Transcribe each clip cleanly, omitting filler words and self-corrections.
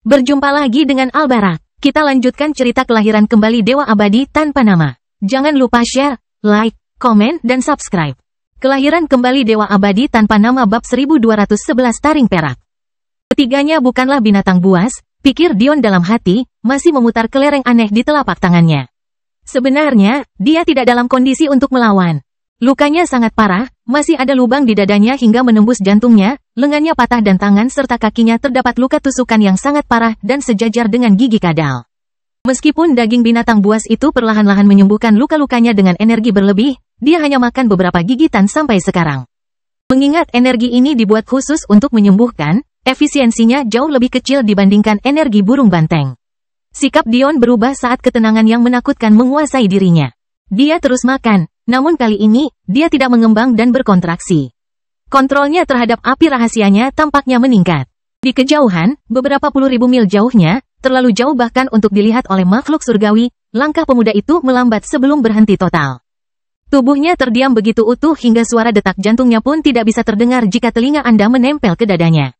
Berjumpa lagi dengan Albarak. Kita lanjutkan cerita kelahiran kembali Dewa Abadi tanpa nama. Jangan lupa share, like, komen, dan subscribe. Kelahiran kembali Dewa Abadi tanpa nama bab 1211 taring perak. Ketiganya bukanlah binatang buas, pikir Dion dalam hati, masih memutar kelereng aneh di telapak tangannya. Sebenarnya, dia tidak dalam kondisi untuk melawan. Lukanya sangat parah, masih ada lubang di dadanya hingga menembus jantungnya, lengannya patah dan tangan serta kakinya terdapat luka tusukan yang sangat parah dan sejajar dengan gigi kadal. Meskipun daging binatang buas itu perlahan-lahan menyembuhkan luka-lukanya dengan energi berlebih, dia hanya makan beberapa gigitan sampai sekarang. Mengingat energi ini dibuat khusus untuk menyembuhkan, efisiensinya jauh lebih kecil dibandingkan energi burung banteng. Sikap Dion berubah saat ketenangan yang menakutkan menguasai dirinya. Dia terus makan. Namun kali ini, dia tidak mengembang dan berkontraksi. Kontrolnya terhadap api rahasianya tampaknya meningkat. Di kejauhan, beberapa puluh ribu mil jauhnya, terlalu jauh bahkan untuk dilihat oleh makhluk surgawi, langkah pemuda itu melambat sebelum berhenti total. Tubuhnya terdiam begitu utuh hingga suara detak jantungnya pun tidak bisa terdengar jika telinga Anda menempel ke dadanya.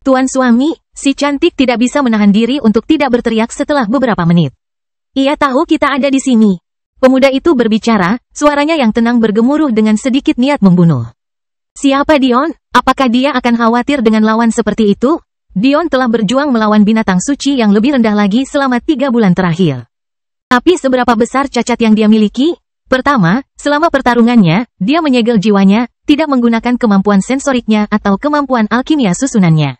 Tuan suami, si cantik tidak bisa menahan diri untuk tidak berteriak setelah beberapa menit. Ia tahu kita ada di sini. Pemuda itu berbicara, suaranya yang tenang bergemuruh dengan sedikit niat membunuh. Siapa Dion? Apakah dia akan khawatir dengan lawan seperti itu? Dion telah berjuang melawan binatang suci yang lebih rendah lagi selama 3 bulan terakhir. Tapi seberapa besar cacat yang dia miliki? Pertama, selama pertarungannya, dia menyegel jiwanya, tidak menggunakan kemampuan sensoriknya atau kemampuan alkimia susunannya.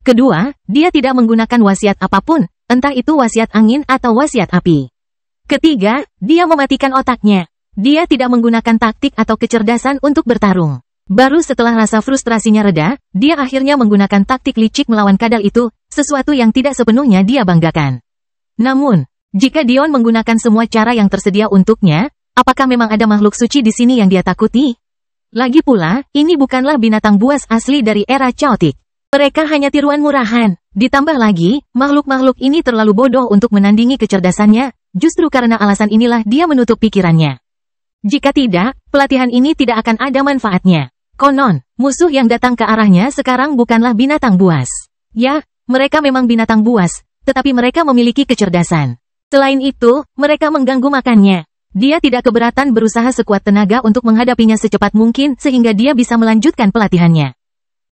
Kedua, dia tidak menggunakan wasiat apapun, entah itu wasiat angin atau wasiat api. Ketiga, dia mematikan otaknya. Dia tidak menggunakan taktik atau kecerdasan untuk bertarung. Baru setelah rasa frustrasinya reda, dia akhirnya menggunakan taktik licik melawan kadal itu, sesuatu yang tidak sepenuhnya dia banggakan. Namun, jika Dion menggunakan semua cara yang tersedia untuknya, apakah memang ada makhluk suci di sini yang dia takuti? Lagi pula, ini bukanlah binatang buas asli dari era Chaotic. Mereka hanya tiruan murahan. Ditambah lagi, makhluk-makhluk ini terlalu bodoh untuk menandingi kecerdasannya. Justru karena alasan inilah dia menutup pikirannya. Jika tidak, pelatihan ini tidak akan ada manfaatnya. Konon, musuh yang datang ke arahnya sekarang bukanlah binatang buas. Ya, mereka memang binatang buas, tetapi mereka memiliki kecerdasan. Selain itu, mereka mengganggu makannya. Dia tidak keberatan berusaha sekuat tenaga untuk menghadapinya secepat mungkin sehingga dia bisa melanjutkan pelatihannya.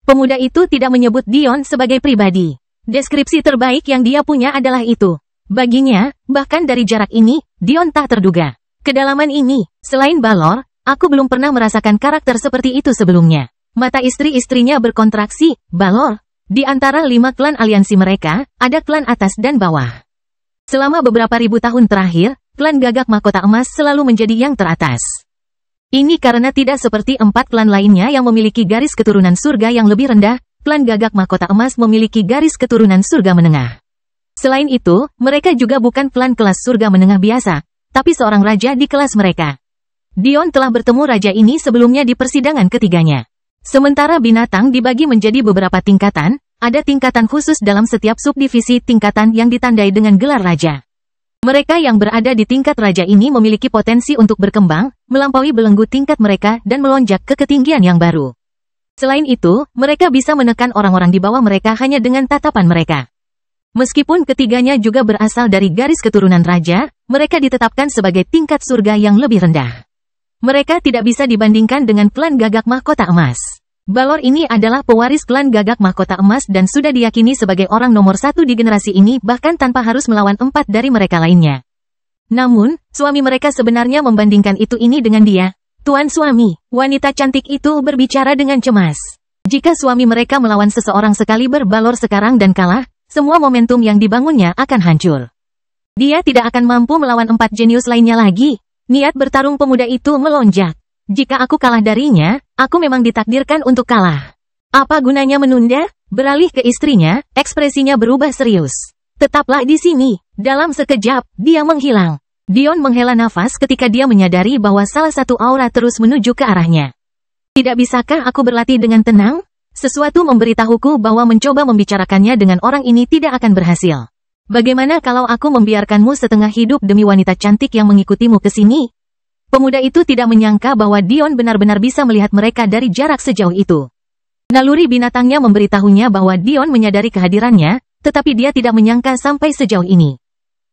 Pemuda itu tidak menyebut Dion sebagai pribadi. Deskripsi terbaik yang dia punya adalah itu. Baginya, bahkan dari jarak ini, Dion tak terduga. Kedalaman ini, selain Balor, aku belum pernah merasakan karakter seperti itu sebelumnya. Mata istri-istrinya berkontraksi, Balor. Di antara 5 klan aliansi mereka, ada klan atas dan bawah. Selama beberapa ribu tahun terakhir, klan Gagak Mahkota Emas selalu menjadi yang teratas. Ini karena tidak seperti 4 klan lainnya yang memiliki garis keturunan surga yang lebih rendah, klan Gagak Mahkota Emas memiliki garis keturunan surga menengah. Selain itu, mereka juga bukan klan kelas surga menengah biasa, tapi seorang raja di kelas mereka. Dion telah bertemu raja ini sebelumnya di persidangan ketiganya. Sementara binatang dibagi menjadi beberapa tingkatan, ada tingkatan khusus dalam setiap subdivisi tingkatan yang ditandai dengan gelar raja. Mereka yang berada di tingkat raja ini memiliki potensi untuk berkembang, melampaui belenggu tingkat mereka dan melonjak ke ketinggian yang baru. Selain itu, mereka bisa menekan orang-orang di bawah mereka hanya dengan tatapan mereka. Meskipun ketiganya juga berasal dari garis keturunan raja, mereka ditetapkan sebagai tingkat surga yang lebih rendah. Mereka tidak bisa dibandingkan dengan klan Gagak Mahkota Emas. Balor ini adalah pewaris klan Gagak Mahkota Emas dan sudah diyakini sebagai orang nomor 1 di generasi ini bahkan tanpa harus melawan 4 dari mereka lainnya. Namun, suami mereka sebenarnya membandingkan ini dengan dia. Tuan suami, wanita cantik itu berbicara dengan cemas. Jika suami mereka melawan seseorang sekaliber Balor sekarang dan kalah, semua momentum yang dibangunnya akan hancur. Dia tidak akan mampu melawan 4 jenius lainnya lagi. Niat bertarung pemuda itu melonjak. Jika aku kalah darinya, aku memang ditakdirkan untuk kalah. Apa gunanya menunda? Beralih ke istrinya, ekspresinya berubah serius. Tetaplah di sini. Dalam sekejap, dia menghilang. Dion menghela nafas ketika dia menyadari bahwa salah satu aura terus menuju ke arahnya. Tidak bisakah aku berlatih dengan tenang? Sesuatu memberitahuku bahwa mencoba membicarakannya dengan orang ini tidak akan berhasil. Bagaimana kalau aku membiarkanmu setengah hidup demi wanita cantik yang mengikutimu ke sini? Pemuda itu tidak menyangka bahwa Dion benar-benar bisa melihat mereka dari jarak sejauh itu. Naluri binatangnya memberitahunya bahwa Dion menyadari kehadirannya, tetapi dia tidak menyangka sampai sejauh ini.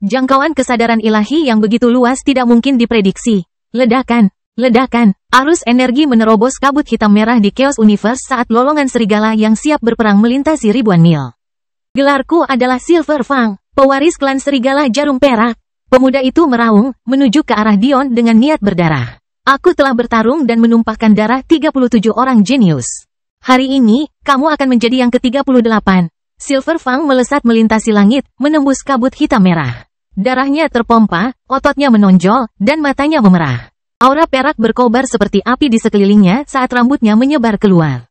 Jangkauan kesadaran ilahi yang begitu luas tidak mungkin diprediksi. Ledakan, arus energi menerobos kabut hitam merah di Chaos Universe saat lolongan serigala yang siap berperang melintasi ribuan mil. Gelarku adalah Silver Fang, pewaris klan serigala jarum perak. Pemuda itu meraung, menuju ke arah Dion dengan niat berdarah. Aku telah bertarung dan menumpahkan darah 37 orang jenius. Hari ini, kamu akan menjadi yang ke-38. Silver Fang melesat melintasi langit, menembus kabut hitam merah. Darahnya terpompa, ototnya menonjol, dan matanya memerah. Aura perak berkobar seperti api di sekelilingnya saat rambutnya menyebar keluar.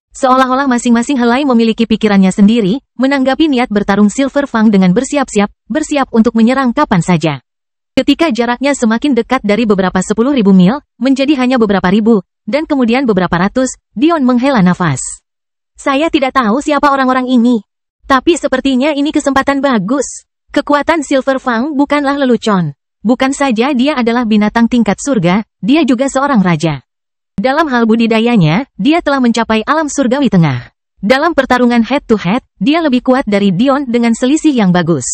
Seolah-olah masing-masing helai memiliki pikirannya sendiri, menanggapi niat bertarung Silver Fang dengan bersiap untuk menyerang kapan saja. Ketika jaraknya semakin dekat dari beberapa 10.000 mil, menjadi hanya beberapa ribu, dan kemudian beberapa ratus, Dion menghela nafas. Saya tidak tahu siapa orang-orang ini. Tapi sepertinya ini kesempatan bagus. Kekuatan Silver Fang bukanlah lelucon. Bukan saja dia adalah binatang tingkat surga, dia juga seorang raja. Dalam hal budidayanya, dia telah mencapai alam surgawi tengah. Dalam pertarungan head-to-head, dia lebih kuat dari Dion dengan selisih yang bagus.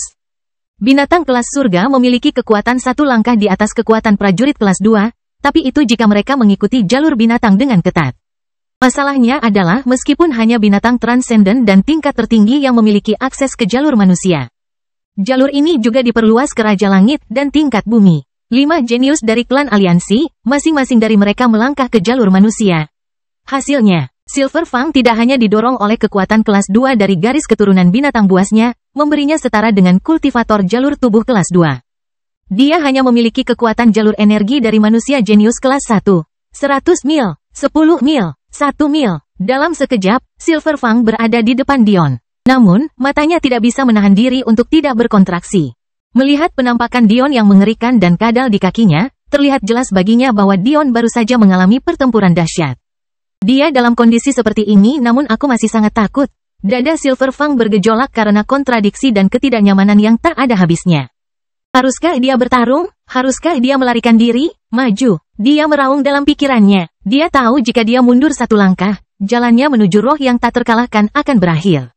Binatang kelas surga memiliki kekuatan satu langkah di atas kekuatan prajurit kelas 2, tapi itu jika mereka mengikuti jalur binatang dengan ketat. Masalahnya adalah meskipun hanya binatang transenden dan tingkat tertinggi yang memiliki akses ke jalur manusia. Jalur ini juga diperluas ke Raja Langit dan tingkat bumi. 5 jenius dari klan aliansi, masing-masing dari mereka melangkah ke jalur manusia. Hasilnya, Silver Fang tidak hanya didorong oleh kekuatan kelas 2 dari garis keturunan binatang buasnya, memberinya setara dengan kultivator jalur tubuh kelas 2. Dia hanya memiliki kekuatan jalur energi dari manusia jenius kelas 1. 100 mil, 10 mil, 1 mil. Dalam sekejap, Silver Fang berada di depan Dion. Namun, matanya tidak bisa menahan diri untuk tidak berkontraksi. Melihat penampakan Dion yang mengerikan dan kadal di kakinya, terlihat jelas baginya bahwa Dion baru saja mengalami pertempuran dahsyat. Dia dalam kondisi seperti ini namun aku masih sangat takut. Dada Silver Fang bergejolak karena kontradiksi dan ketidaknyamanan yang tak ada habisnya. Haruskah dia bertarung? Haruskah dia melarikan diri? Maju. Dia meraung dalam pikirannya. Dia tahu jika dia mundur satu langkah, jalannya menuju roh yang tak terkalahkan akan berakhir.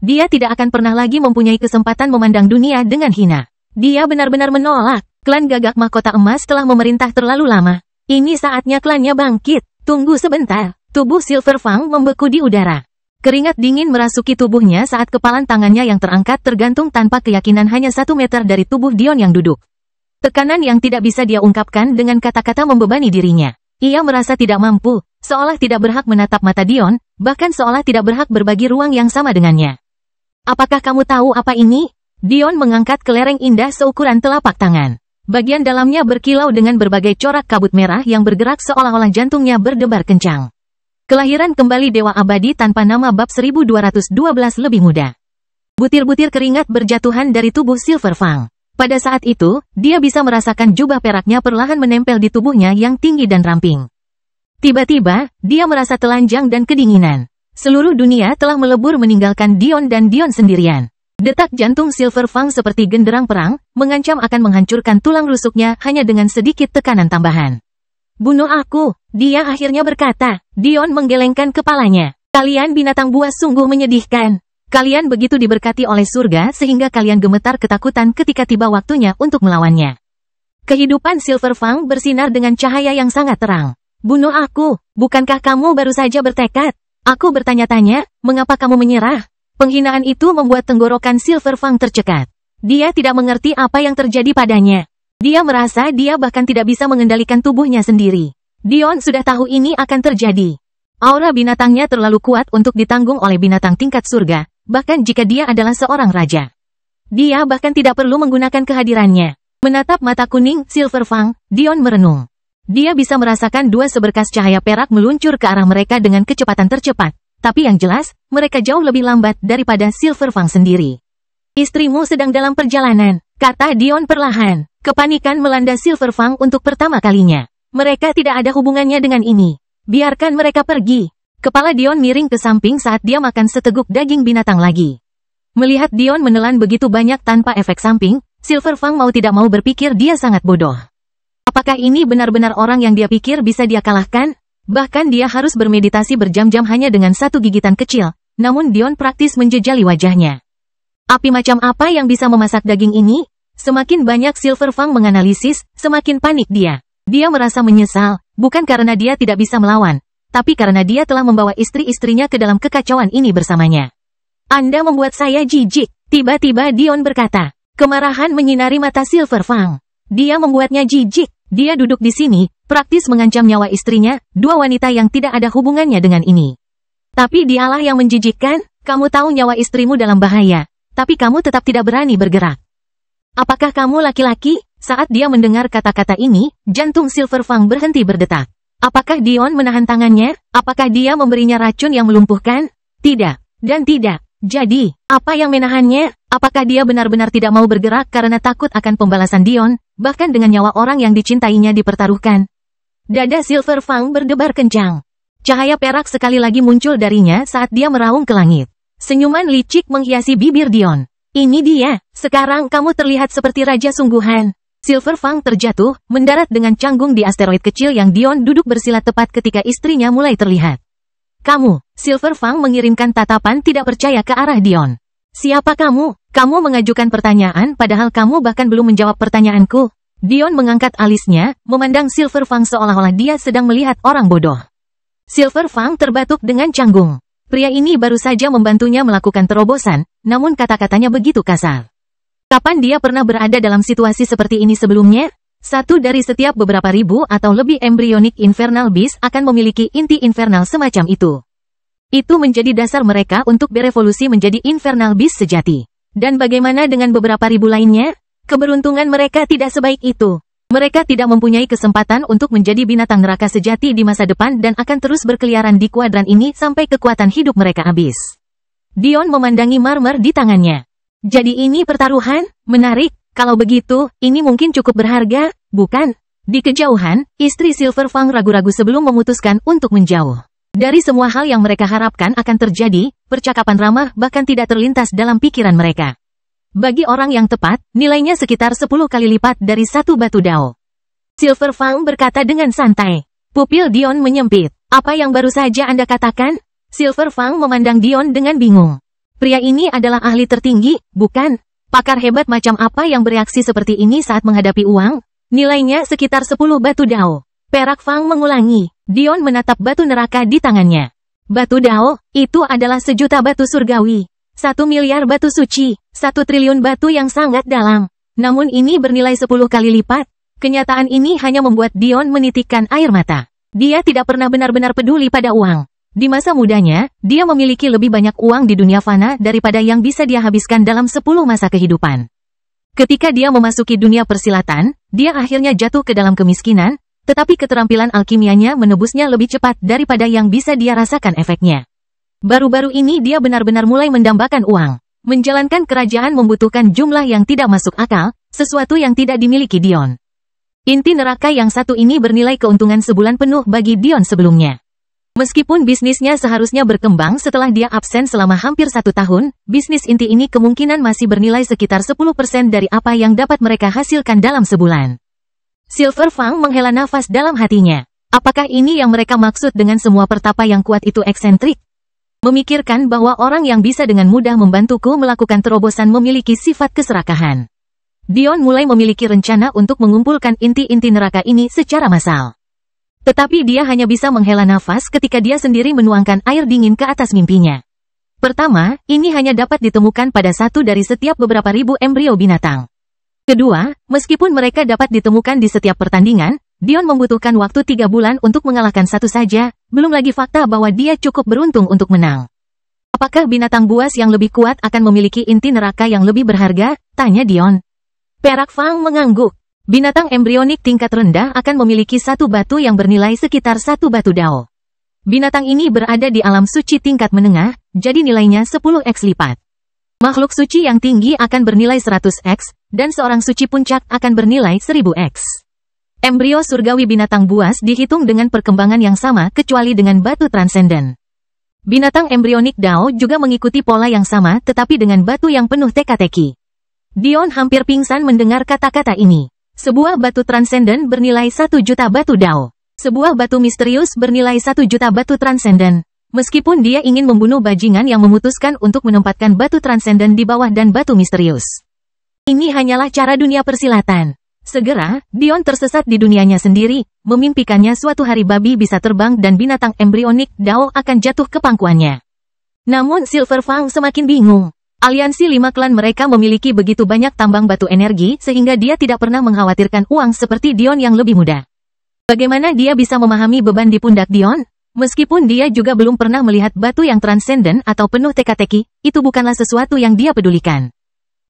Dia tidak akan pernah lagi mempunyai kesempatan memandang dunia dengan hina. Dia benar-benar menolak. Klan Gagak Mahkota Emas telah memerintah terlalu lama. Ini saatnya klannya bangkit. Tunggu sebentar. Tubuh Silver Fang membeku di udara. Keringat dingin merasuki tubuhnya saat kepalan tangannya yang terangkat tergantung tanpa keyakinan hanya 1 meter dari tubuh Dion yang duduk. Tekanan yang tidak bisa dia ungkapkan dengan kata-kata membebani dirinya. Ia merasa tidak mampu, seolah tidak berhak menatap mata Dion, bahkan seolah tidak berhak berbagi ruang yang sama dengannya. Apakah kamu tahu apa ini? Dion mengangkat kelereng indah seukuran telapak tangan. Bagian dalamnya berkilau dengan berbagai corak kabut merah yang bergerak seolah-olah jantungnya berdebar kencang. Kelahiran kembali Dewa Abadi tanpa nama bab 1212 lebih muda. Butir-butir keringat berjatuhan dari tubuh Silver Fang. Pada saat itu, dia bisa merasakan jubah peraknya perlahan menempel di tubuhnya yang tinggi dan ramping. Tiba-tiba, dia merasa telanjang dan kedinginan. Seluruh dunia telah melebur meninggalkan Dion dan Dion sendirian. Detak jantung Silver Fang seperti genderang perang, mengancam akan menghancurkan tulang rusuknya hanya dengan sedikit tekanan tambahan. Bunuh aku, dia akhirnya berkata. Dion menggelengkan kepalanya. Kalian binatang buas sungguh menyedihkan. Kalian begitu diberkati oleh surga sehingga kalian gemetar ketakutan ketika tiba waktunya untuk melawannya. Kehidupan Silver Fang bersinar dengan cahaya yang sangat terang. Bunuh aku, bukankah kamu baru saja bertekad? Aku bertanya-tanya, mengapa kamu menyerah? Penghinaan itu membuat tenggorokan Silver Fang tercekat. Dia tidak mengerti apa yang terjadi padanya. Dia merasa dia bahkan tidak bisa mengendalikan tubuhnya sendiri. Dion sudah tahu ini akan terjadi. Aura binatangnya terlalu kuat untuk ditanggung oleh binatang tingkat surga, bahkan jika dia adalah seorang raja. Dia bahkan tidak perlu menggunakan kehadirannya. Menatap mata kuning Silver Fang, Dion merenung. Dia bisa merasakan 2 seberkas cahaya perak meluncur ke arah mereka dengan kecepatan tercepat. Tapi yang jelas, mereka jauh lebih lambat daripada Silver Fang sendiri. Istrimu sedang dalam perjalanan, kata Dion perlahan. Kepanikan melanda Silver Fang untuk pertama kalinya. Mereka tidak ada hubungannya dengan ini. Biarkan mereka pergi. Kepala Dion miring ke samping saat dia makan seteguk daging binatang lagi. Melihat Dion menelan begitu banyak tanpa efek samping, Silver Fang mau tidak mau berpikir dia sangat bodoh. Apakah ini benar-benar orang yang dia pikir bisa dia kalahkan? Bahkan dia harus bermeditasi berjam-jam hanya dengan 1 gigitan kecil, namun Dion praktis menjejali wajahnya. Api macam apa yang bisa memasak daging ini? Semakin banyak Silver Fang menganalisis, semakin panik dia. Dia merasa menyesal, bukan karena dia tidak bisa melawan, tapi karena dia telah membawa istri-istrinya ke dalam kekacauan ini bersamanya. Anda membuat saya jijik, tiba-tiba Dion berkata. Kemarahan menyinari mata Silver Fang. Dia membuatnya jijik. Dia duduk di sini, praktis mengancam nyawa istrinya, dua wanita yang tidak ada hubungannya dengan ini. Tapi dialah yang menjijikkan, kamu tahu nyawa istrimu dalam bahaya, tapi kamu tetap tidak berani bergerak. Apakah kamu laki-laki? Saat dia mendengar kata-kata ini, jantung Silver Fang berhenti berdetak. Apakah Dion menahan tangannya? Apakah dia memberinya racun yang melumpuhkan? Tidak, dan tidak. Jadi, apa yang menahannya? Apakah dia benar-benar tidak mau bergerak karena takut akan pembalasan Dion, bahkan dengan nyawa orang yang dicintainya dipertaruhkan? Dada Silver Fang berdebar kencang. Cahaya perak sekali lagi muncul darinya saat dia meraung ke langit. Senyuman licik menghiasi bibir Dion. Ini dia, sekarang kamu terlihat seperti raja sungguhan. Silver Fang terjatuh, mendarat dengan canggung di asteroid kecil yang Dion duduk bersila tepat ketika istrinya mulai terlihat. Kamu, Silver Fang mengirimkan tatapan tidak percaya ke arah Dion. Siapa kamu? Kamu mengajukan pertanyaan padahal kamu bahkan belum menjawab pertanyaanku. Dion mengangkat alisnya, memandang Silver Fang seolah-olah dia sedang melihat orang bodoh. Silver Fang terbatuk dengan canggung. Pria ini baru saja membantunya melakukan terobosan, namun kata-katanya begitu kasar. Kapan dia pernah berada dalam situasi seperti ini sebelumnya? Satu dari setiap beberapa ribu atau lebih embryonic infernal beast akan memiliki inti infernal semacam itu. Itu menjadi dasar mereka untuk berevolusi menjadi infernal beast sejati. Dan bagaimana dengan beberapa ribu lainnya? Keberuntungan mereka tidak sebaik itu. Mereka tidak mempunyai kesempatan untuk menjadi binatang neraka sejati di masa depan dan akan terus berkeliaran di kuadran ini sampai kekuatan hidup mereka habis. Dion memandangi marmer di tangannya. Jadi ini pertaruhan? Menarik. Kalau begitu, ini mungkin cukup berharga, bukan? Di kejauhan, istri Silver Fang ragu-ragu sebelum memutuskan untuk menjauh. Dari semua hal yang mereka harapkan akan terjadi, percakapan ramah bahkan tidak terlintas dalam pikiran mereka. Bagi orang yang tepat, nilainya sekitar 10 kali lipat dari satu batu dao. Silver Fang berkata dengan santai. Pupil Dion menyempit. Apa yang baru saja Anda katakan? Silver Fang memandang Dion dengan bingung. Pria ini adalah ahli tertinggi, bukan? Pakar hebat macam apa yang bereaksi seperti ini saat menghadapi uang? Nilainya sekitar 10 batu dao. Perak Fang mengulangi. Dion menatap batu neraka di tangannya. Batu dao, itu adalah 1 juta batu surgawi. 1 miliar batu suci. 1 triliun batu yang sangat dalam. Namun ini bernilai 10 kali lipat. Kenyataan ini hanya membuat Dion menitikkan air mata. Dia tidak pernah benar-benar peduli pada uang. Di masa mudanya, dia memiliki lebih banyak uang di dunia fana daripada yang bisa dia habiskan dalam 10 masa kehidupan. Ketika dia memasuki dunia persilatan, dia akhirnya jatuh ke dalam kemiskinan, tetapi keterampilan alkimianya menebusnya lebih cepat daripada yang bisa dia rasakan efeknya. Baru-baru ini dia benar-benar mulai mendambakan uang. Menjalankan kerajaan membutuhkan jumlah yang tidak masuk akal, sesuatu yang tidak dimiliki Dion. Inti neraka yang satu ini bernilai keuntungan sebulan penuh bagi Dion sebelumnya. Meskipun bisnisnya seharusnya berkembang setelah dia absen selama hampir 1 tahun, bisnis inti ini kemungkinan masih bernilai sekitar 10% dari apa yang dapat mereka hasilkan dalam sebulan. Silver Fang menghela nafas dalam hatinya. Apakah ini yang mereka maksud dengan semua pertapa yang kuat itu eksentrik? Memikirkan bahwa orang yang bisa dengan mudah membantuku melakukan terobosan memiliki sifat keserakahan. Dion mulai memiliki rencana untuk mengumpulkan inti-inti neraka ini secara massal. Tetapi dia hanya bisa menghela nafas ketika dia sendiri menuangkan air dingin ke atas mimpinya. Pertama, ini hanya dapat ditemukan pada satu dari setiap beberapa ribu embrio binatang. Kedua, meskipun mereka dapat ditemukan di setiap pertandingan, Dion membutuhkan waktu 3 bulan untuk mengalahkan satu saja, belum lagi fakta bahwa dia cukup beruntung untuk menang. Apakah binatang buas yang lebih kuat akan memiliki inti neraka yang lebih berharga? Tanya Dion. Perak Fang mengangguk. Binatang embrionik tingkat rendah akan memiliki 1 batu yang bernilai sekitar 1 batu dao. Binatang ini berada di alam suci tingkat menengah, jadi nilainya 10x lipat. Makhluk suci yang tinggi akan bernilai 100x, dan seorang suci puncak akan bernilai 1000x. Embrio surgawi binatang buas dihitung dengan perkembangan yang sama kecuali dengan batu transenden. Binatang embrionik dao juga mengikuti pola yang sama tetapi dengan batu yang penuh teka-teki. Dion hampir pingsan mendengar kata-kata ini. Sebuah batu transenden bernilai 1 juta batu dao. Sebuah batu misterius bernilai 1 juta batu transenden. Meskipun dia ingin membunuh bajingan yang memutuskan untuk menempatkan batu transenden di bawah dan batu misterius. Ini hanyalah cara dunia persilatan. Segera, Dion tersesat di dunianya sendiri, memimpikannya suatu hari babi bisa terbang dan binatang embrionik Dao akan jatuh ke pangkuannya. Namun Silver Fang semakin bingung. Aliansi 5 klan mereka memiliki begitu banyak tambang batu energi sehingga dia tidak pernah mengkhawatirkan uang seperti Dion yang lebih muda. Bagaimana dia bisa memahami beban di pundak Dion? Meskipun dia juga belum pernah melihat batu yang transenden atau penuh teka-teki, itu bukanlah sesuatu yang dia pedulikan.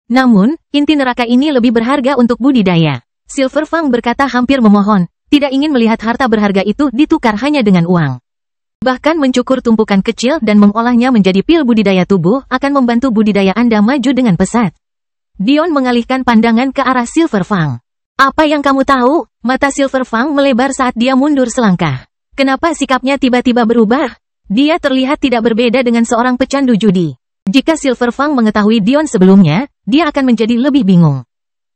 Namun, inti neraka ini lebih berharga untuk budidaya. Silver Fang berkata hampir memohon, tidak ingin melihat harta berharga itu ditukar hanya dengan uang. Bahkan mencukur tumpukan kecil dan mengolahnya menjadi pil budidaya tubuh akan membantu budidaya Anda maju dengan pesat. Dion mengalihkan pandangan ke arah Silver Fang. Apa yang kamu tahu? Mata Silver Fang melebar saat dia mundur selangkah. Kenapa sikapnya tiba-tiba berubah? Dia terlihat tidak berbeda dengan seorang pecandu judi. Jika Silver Fang mengetahui Dion sebelumnya, dia akan menjadi lebih bingung.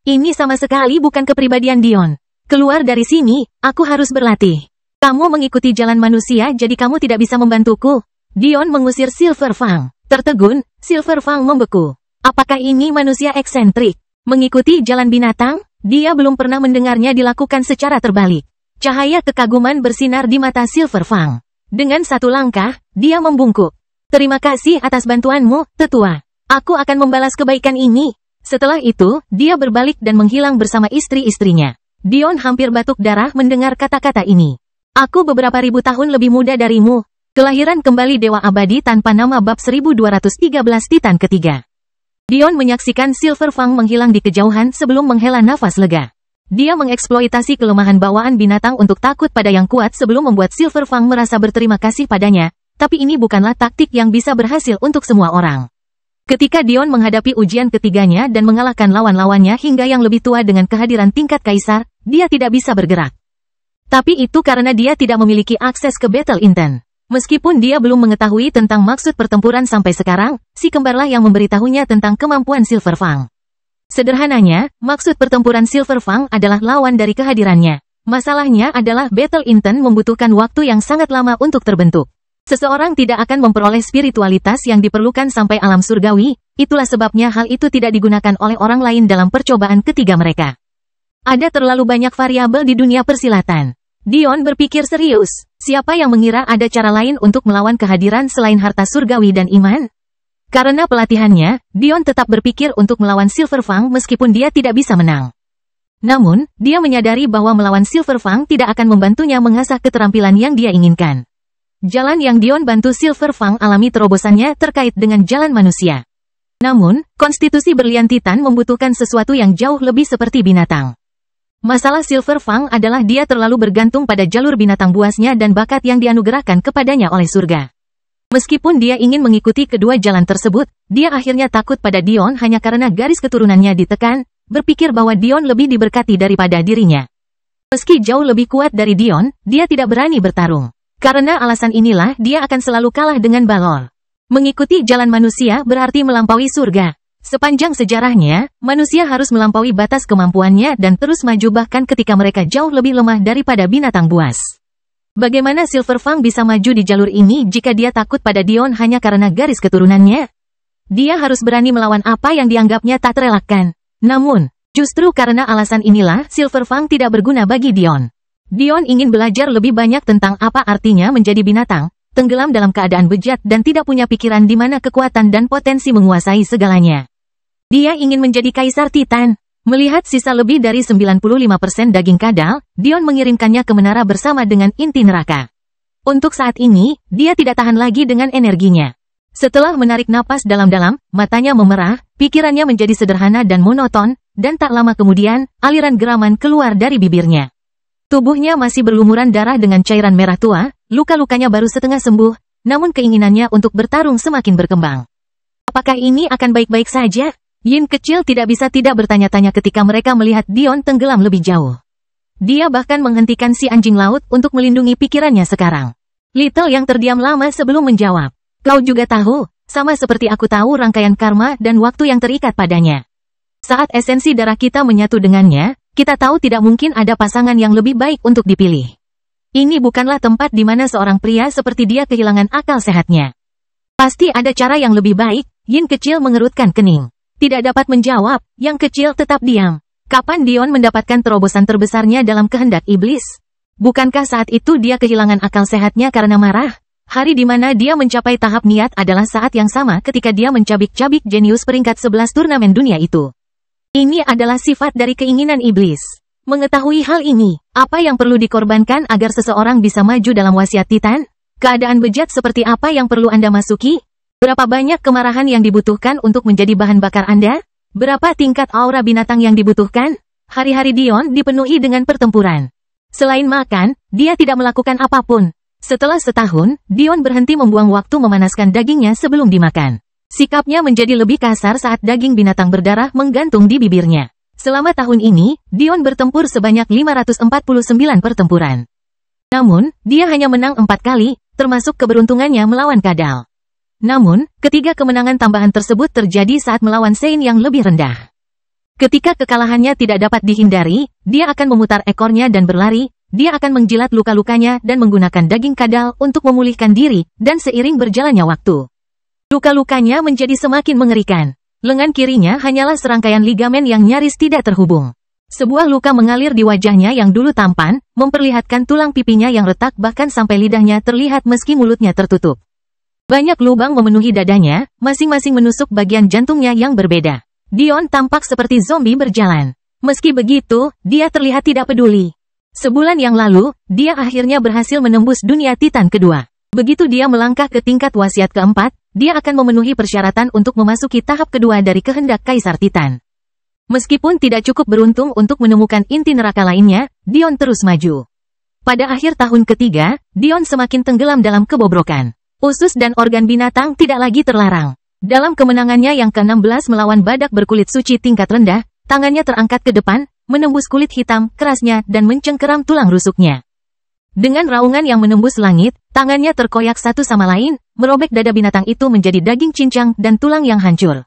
Ini sama sekali bukan kepribadian Dion. Keluar dari sini, aku harus berlatih. Kamu mengikuti jalan manusia jadi kamu tidak bisa membantuku. Dion mengusir Silver Fang. Tertegun, Silver Fang membeku. Apakah ini manusia eksentrik? Mengikuti jalan binatang? Dia belum pernah mendengarnya dilakukan secara terbalik. Cahaya kekaguman bersinar di mata Silver Fang. Dengan satu langkah, dia membungkuk. Terima kasih atas bantuanmu, tetua. Aku akan membalas kebaikan ini. Setelah itu, dia berbalik dan menghilang bersama istri-istrinya. Dion hampir batuk darah mendengar kata-kata ini. Aku beberapa ribu tahun lebih muda darimu. Kelahiran kembali Dewa Abadi tanpa nama bab 1213 Titan ketiga. Dion menyaksikan Silver Fang menghilang di kejauhan sebelum menghela nafas lega. Dia mengeksploitasi kelemahan bawaan binatang untuk takut pada yang kuat sebelum membuat Silver Fang merasa berterima kasih padanya, tapi ini bukanlah taktik yang bisa berhasil untuk semua orang. Ketika Dion menghadapi ujian ketiganya dan mengalahkan lawan-lawannya hingga yang lebih tua dengan kehadiran tingkat kaisar, dia tidak bisa bergerak. Tapi itu karena dia tidak memiliki akses ke Battle Intent. Meskipun dia belum mengetahui tentang maksud pertempuran sampai sekarang, si kembarlah yang memberitahunya tentang kemampuan Silver Fang. Sederhananya, maksud pertempuran Silver Fang adalah lawan dari kehadirannya. Masalahnya adalah Battle Intent membutuhkan waktu yang sangat lama untuk terbentuk. Seseorang tidak akan memperoleh spiritualitas yang diperlukan sampai alam surgawi, itulah sebabnya hal itu tidak digunakan oleh orang lain dalam percobaan ketiga mereka. Ada terlalu banyak variabel di dunia persilatan. Dion berpikir serius, siapa yang mengira ada cara lain untuk melawan kehadiran selain harta surgawi dan iman? Karena pelatihannya, Dion tetap berpikir untuk melawan Silver Fang meskipun dia tidak bisa menang. Namun, dia menyadari bahwa melawan Silver Fang tidak akan membantunya mengasah keterampilan yang dia inginkan. Jalan yang Dion bantu Silver Fang alami terobosannya terkait dengan jalan manusia. Namun, konstitusi berlian Titan membutuhkan sesuatu yang jauh lebih seperti binatang. Masalah Silver Fang adalah dia terlalu bergantung pada jalur binatang buasnya dan bakat yang dianugerahkan kepadanya oleh surga. Meskipun dia ingin mengikuti kedua jalan tersebut, dia akhirnya takut pada Dion hanya karena garis keturunannya ditekan, berpikir bahwa Dion lebih diberkati daripada dirinya. Meski jauh lebih kuat dari Dion, dia tidak berani bertarung. Karena alasan inilah dia akan selalu kalah dengan Balor. Mengikuti jalan manusia berarti melampaui surga. Sepanjang sejarahnya, manusia harus melampaui batas kemampuannya dan terus maju bahkan ketika mereka jauh lebih lemah daripada binatang buas. Bagaimana Silver Fang bisa maju di jalur ini jika dia takut pada Dion hanya karena garis keturunannya? Dia harus berani melawan apa yang dianggapnya tak terelakkan. Namun, justru karena alasan inilah Silver Fang tidak berguna bagi Dion. Dion ingin belajar lebih banyak tentang apa artinya menjadi binatang, tenggelam dalam keadaan bejat dan tidak punya pikiran di mana kekuatan dan potensi menguasai segalanya. Dia ingin menjadi Kaisar Titan. Melihat sisa lebih dari 95% daging kadal, Dion mengirimkannya ke menara bersama dengan inti neraka. Untuk saat ini, dia tidak tahan lagi dengan energinya. Setelah menarik napas dalam-dalam, matanya memerah, pikirannya menjadi sederhana dan monoton, dan tak lama kemudian, aliran geraman keluar dari bibirnya. Tubuhnya masih berlumuran darah dengan cairan merah tua, luka-lukanya baru setengah sembuh, namun keinginannya untuk bertarung semakin berkembang. Apakah ini akan baik-baik saja? Yin kecil tidak bisa tidak bertanya-tanya ketika mereka melihat Dion tenggelam lebih jauh. Dia bahkan menghentikan si anjing laut untuk melindungi pikirannya sekarang. Little yang terdiam lama sebelum menjawab. Kau juga tahu, sama seperti aku tahu rangkaian karma dan waktu yang terikat padanya. Saat esensi darah kita menyatu dengannya, kita tahu tidak mungkin ada pasangan yang lebih baik untuk dipilih. Ini bukanlah tempat di mana seorang pria seperti dia kehilangan akal sehatnya. Pasti ada cara yang lebih baik. Yin kecil mengerutkan kening. Tidak dapat menjawab, yang kecil tetap diam. Kapan Dion mendapatkan terobosan terbesarnya dalam kehendak iblis? Bukankah saat itu dia kehilangan akal sehatnya karena marah? Hari di mana dia mencapai tahap niat adalah saat yang sama ketika dia mencabik-cabik jenius peringkat 11 turnamen dunia itu. Ini adalah sifat dari keinginan iblis. Mengetahui hal ini, apa yang perlu dikorbankan agar seseorang bisa maju dalam wasiat Titan? Keadaan bejat seperti apa yang perlu Anda masuki? Berapa banyak kemarahan yang dibutuhkan untuk menjadi bahan bakar Anda? Berapa tingkat aura binatang yang dibutuhkan? Hari-hari Dion dipenuhi dengan pertempuran. Selain makan, dia tidak melakukan apapun. Setelah setahun, Dion berhenti membuang waktu memanaskan dagingnya sebelum dimakan. Sikapnya menjadi lebih kasar saat daging binatang berdarah menggantung di bibirnya. Selama tahun ini, Dion bertempur sebanyak 549 pertempuran. Namun, dia hanya menang 4 kali, termasuk keberuntungannya melawan Kadal. Namun, ketiga kemenangan tambahan tersebut terjadi saat melawan Sein yang lebih rendah. Ketika kekalahannya tidak dapat dihindari, dia akan memutar ekornya dan berlari, dia akan menjilat luka-lukanya dan menggunakan daging Kadal untuk memulihkan diri, dan seiring berjalannya waktu, luka-lukanya menjadi semakin mengerikan. Lengan kirinya hanyalah serangkaian ligamen yang nyaris tidak terhubung. Sebuah luka mengalir di wajahnya yang dulu tampan, memperlihatkan tulang pipinya yang retak bahkan sampai lidahnya terlihat meski mulutnya tertutup. Banyak lubang memenuhi dadanya, masing-masing menusuk bagian jantungnya yang berbeda. Dion tampak seperti zombie berjalan. Meski begitu, dia terlihat tidak peduli. Sebulan yang lalu, dia akhirnya berhasil menembus dunia Titan kedua. Begitu dia melangkah ke tingkat wasiat keempat, dia akan memenuhi persyaratan untuk memasuki tahap kedua dari kehendak Kaisar Titan. Meskipun tidak cukup beruntung untuk menemukan inti neraka lainnya, Dion terus maju. Pada akhir tahun ketiga, Dion semakin tenggelam dalam kebobrokan. Usus dan organ binatang tidak lagi terlarang. Dalam kemenangannya yang ke-16 melawan badak berkulit suci tingkat rendah, tangannya terangkat ke depan, menembus kulit hitam, kerasnya, dan mencengkeram tulang rusuknya. Dengan raungan yang menembus langit, tangannya terkoyak satu sama lain, merobek dada binatang itu menjadi daging cincang dan tulang yang hancur.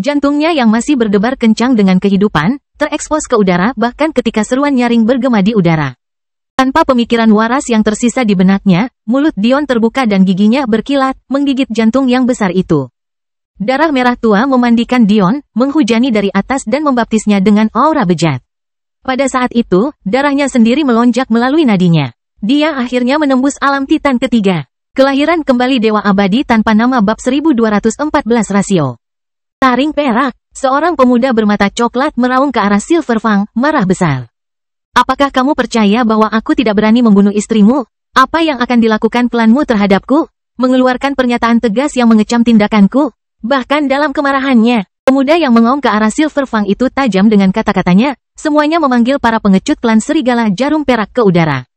Jantungnya yang masih berdebar kencang dengan kehidupan, terekspos ke udara bahkan ketika seruan nyaring bergema di udara. Tanpa pemikiran waras yang tersisa di benaknya, mulut Dion terbuka dan giginya berkilat, menggigit jantung yang besar itu. Darah merah tua memandikan Dion, menghujani dari atas dan membaptisnya dengan aura bejat. Pada saat itu, darahnya sendiri melonjak melalui nadinya. Dia akhirnya menembus alam Titan ketiga. Kelahiran kembali Dewa Abadi tanpa nama bab 1214 rasio. Taring perak, seorang pemuda bermata coklat meraung ke arah Silver Fang, marah besar. Apakah kamu percaya bahwa aku tidak berani membunuh istrimu? Apa yang akan dilakukan klanmu terhadapku? Mengeluarkan pernyataan tegas yang mengecam tindakanku. Bahkan dalam kemarahannya, pemuda yang mengaum ke arah Silver Fang itu tajam dengan kata-katanya, semuanya memanggil para pengecut klan Serigala Jarum Perak ke udara.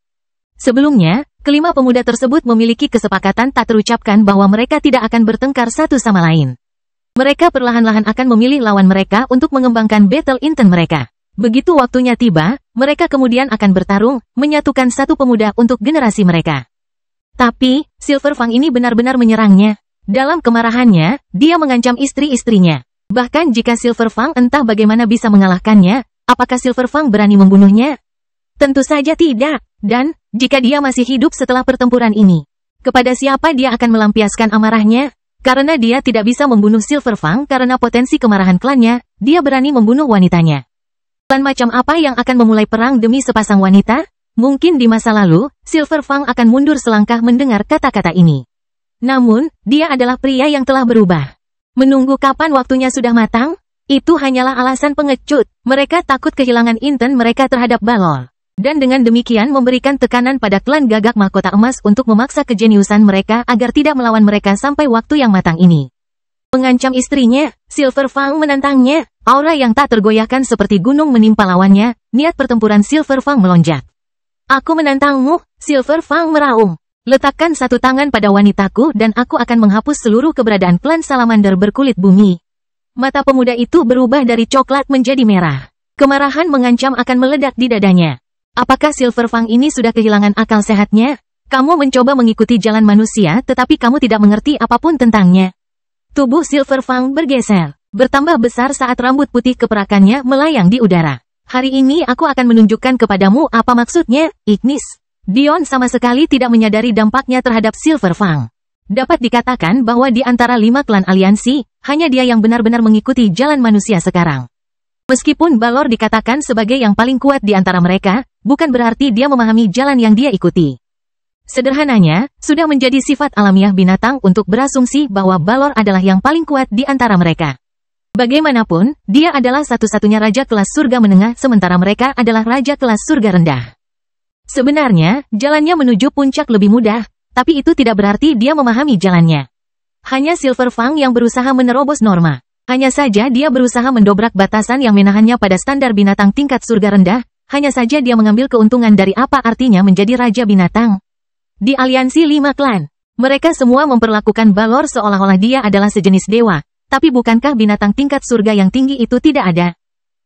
Sebelumnya, kelima pemuda tersebut memiliki kesepakatan tak terucapkan bahwa mereka tidak akan bertengkar satu sama lain. Mereka perlahan-lahan akan memilih lawan mereka untuk mengembangkan battle intent mereka. Begitu waktunya tiba, mereka kemudian akan bertarung, menyatukan satu pemuda untuk generasi mereka. Tapi, Silver Fang ini benar-benar menyerangnya. Dalam kemarahannya, dia mengancam istri-istrinya. Bahkan jika Silver Fang entah bagaimana bisa mengalahkannya, apakah Silver Fang berani membunuhnya? Tentu saja tidak. Dan, jika dia masih hidup setelah pertempuran ini, kepada siapa dia akan melampiaskan amarahnya? Karena dia tidak bisa membunuh Silver Fang karena potensi kemarahan klannya, dia berani membunuh wanitanya. Klan macam apa yang akan memulai perang demi sepasang wanita? Mungkin di masa lalu, Silver Fang akan mundur selangkah mendengar kata-kata ini. Namun, dia adalah pria yang telah berubah. Menunggu kapan waktunya sudah matang? Itu hanyalah alasan pengecut. Mereka takut kehilangan inten mereka terhadap Balor. Dan dengan demikian memberikan tekanan pada klan Gagak Mahkota Emas untuk memaksa kejeniusan mereka agar tidak melawan mereka sampai waktu yang matang ini. Mengancam istrinya, Silver Fang menantangnya. Aura yang tak tergoyahkan seperti gunung menimpa lawannya, niat pertempuran Silver Fang melonjak. Aku menantangmu, Silver Fang meraung. Letakkan satu tangan pada wanitaku dan aku akan menghapus seluruh keberadaan klan Salamander berkulit bumi. Mata pemuda itu berubah dari coklat menjadi merah. Kemarahan mengancam akan meledak di dadanya. Apakah Silver Fang ini sudah kehilangan akal sehatnya? Kamu mencoba mengikuti jalan manusia tetapi kamu tidak mengerti apapun tentangnya. Tubuh Silver Fang bergeser, bertambah besar saat rambut putih keperakannya melayang di udara. Hari ini aku akan menunjukkan kepadamu apa maksudnya, Ignis. Dion sama sekali tidak menyadari dampaknya terhadap Silver Fang. Dapat dikatakan bahwa di antara 5 klan aliansi, hanya dia yang benar-benar mengikuti jalan manusia sekarang. Meskipun Balor dikatakan sebagai yang paling kuat di antara mereka, bukan berarti dia memahami jalan yang dia ikuti. Sederhananya, sudah menjadi sifat alamiah binatang untuk berasumsi bahwa Balor adalah yang paling kuat di antara mereka. Bagaimanapun, dia adalah satu-satunya raja kelas surga menengah sementara mereka adalah raja kelas surga rendah. Sebenarnya, jalannya menuju puncak lebih mudah, tapi itu tidak berarti dia memahami jalannya. Hanya Silver Fang yang berusaha menerobos norma. Hanya saja dia berusaha mendobrak batasan yang menahannya pada standar binatang tingkat surga rendah, hanya saja dia mengambil keuntungan dari apa artinya menjadi raja binatang. Di aliansi 5 klan, mereka semua memperlakukan Balor seolah-olah dia adalah sejenis dewa, tapi bukankah binatang tingkat surga yang tinggi itu tidak ada?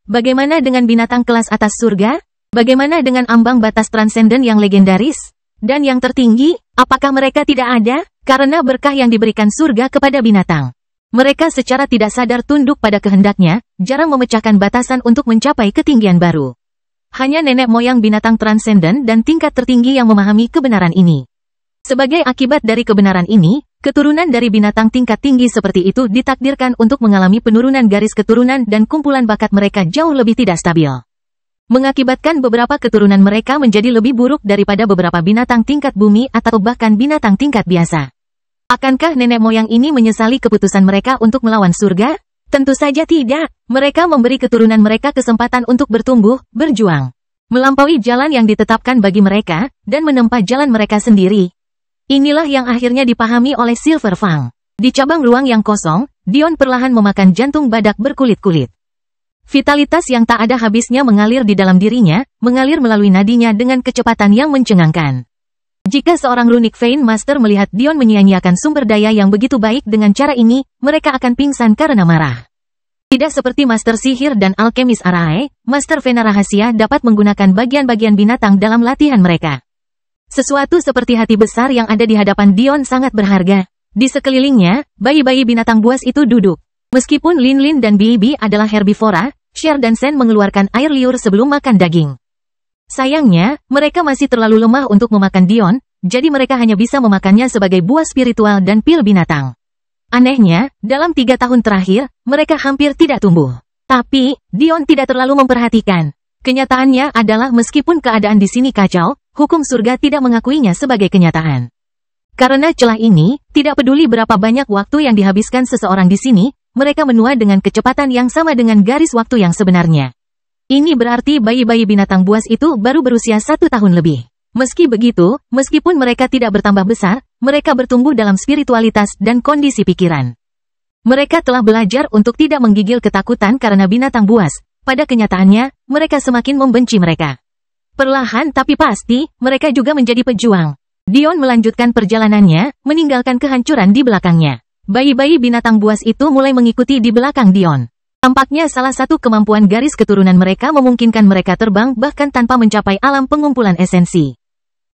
Bagaimana dengan binatang kelas atas surga? Bagaimana dengan ambang batas transenden yang legendaris? Dan yang tertinggi, apakah mereka tidak ada? Karena berkah yang diberikan surga kepada binatang. Mereka secara tidak sadar tunduk pada kehendaknya, jarang memecahkan batasan untuk mencapai ketinggian baru. Hanya nenek moyang binatang transenden dan tingkat tertinggi yang memahami kebenaran ini. Sebagai akibat dari kebenaran ini, keturunan dari binatang tingkat tinggi seperti itu ditakdirkan untuk mengalami penurunan garis keturunan dan kumpulan bakat mereka jauh lebih tidak stabil. Mengakibatkan beberapa keturunan mereka menjadi lebih buruk daripada beberapa binatang tingkat bumi atau bahkan binatang tingkat biasa. Akankah nenek moyang ini menyesali keputusan mereka untuk melawan surga? Tentu saja tidak. Mereka memberi keturunan mereka kesempatan untuk bertumbuh, berjuang, melampaui jalan yang ditetapkan bagi mereka, dan menempa jalan mereka sendiri. Inilah yang akhirnya dipahami oleh Silver Fang. Di cabang ruang yang kosong, Dion perlahan memakan jantung badak berkulit-kulit. Vitalitas yang tak ada habisnya mengalir di dalam dirinya, mengalir melalui nadinya dengan kecepatan yang mencengangkan. Jika seorang Runic Vein Master melihat Dion menyia-nyiakan sumber daya yang begitu baik dengan cara ini, mereka akan pingsan karena marah. Tidak seperti Master Sihir dan Alkemis Arae, Master Vena Rahasia dapat menggunakan bagian-bagian binatang dalam latihan mereka. Sesuatu seperti hati besar yang ada di hadapan Dion sangat berharga. Di sekelilingnya, bayi-bayi binatang buas itu duduk. Meskipun Lin Lin dan Bibi adalah herbivora, Sher dan Sen mengeluarkan air liur sebelum makan daging. Sayangnya, mereka masih terlalu lemah untuk memakan Dion, jadi mereka hanya bisa memakannya sebagai buah spiritual dan pil binatang. Anehnya, dalam 3 tahun terakhir, mereka hampir tidak tumbuh. Tapi, Dion tidak terlalu memperhatikan. Kenyataannya adalah meskipun keadaan di sini kacau, hukum surga tidak mengakuinya sebagai kenyataan. Karena celah ini, tidak peduli berapa banyak waktu yang dihabiskan seseorang di sini, mereka menua dengan kecepatan yang sama dengan garis waktu yang sebenarnya. Ini berarti bayi-bayi binatang buas itu baru berusia 1 tahun lebih. Meski begitu, meskipun mereka tidak bertambah besar, mereka bertumbuh dalam spiritualitas dan kondisi pikiran. Mereka telah belajar untuk tidak menggigil ketakutan karena binatang buas. Pada kenyataannya, mereka semakin membenci mereka. Perlahan tapi pasti, mereka juga menjadi pejuang. Dion melanjutkan perjalanannya, meninggalkan kehancuran di belakangnya. Bayi-bayi binatang buas itu mulai mengikuti di belakang Dion. Tampaknya salah satu kemampuan garis keturunan mereka memungkinkan mereka terbang bahkan tanpa mencapai alam pengumpulan esensi.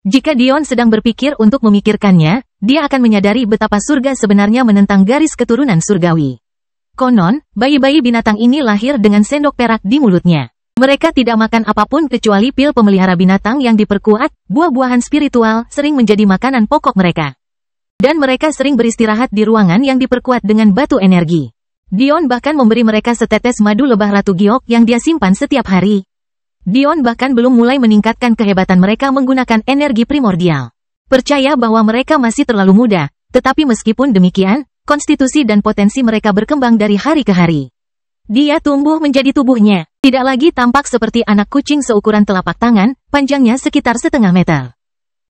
Jika Dion sedang berpikir untuk memikirkannya, dia akan menyadari betapa surga sebenarnya menentang garis keturunan surgawi. Konon, bayi-bayi binatang ini lahir dengan sendok perak di mulutnya. Mereka tidak makan apapun kecuali pil pemelihara binatang yang diperkuat, buah-buahan spiritual sering menjadi makanan pokok mereka. Dan mereka sering beristirahat di ruangan yang diperkuat dengan batu energi. Dion bahkan memberi mereka setetes madu lebah Ratu Giok yang dia simpan setiap hari. Dion bahkan belum mulai meningkatkan kehebatan mereka menggunakan energi primordial. Percaya bahwa mereka masih terlalu muda, tetapi meskipun demikian, konstitusi dan potensi mereka berkembang dari hari ke hari. Dia tumbuh menjadi tubuhnya, tidak lagi tampak seperti anak kucing seukuran telapak tangan, panjangnya sekitar 1/2 meter.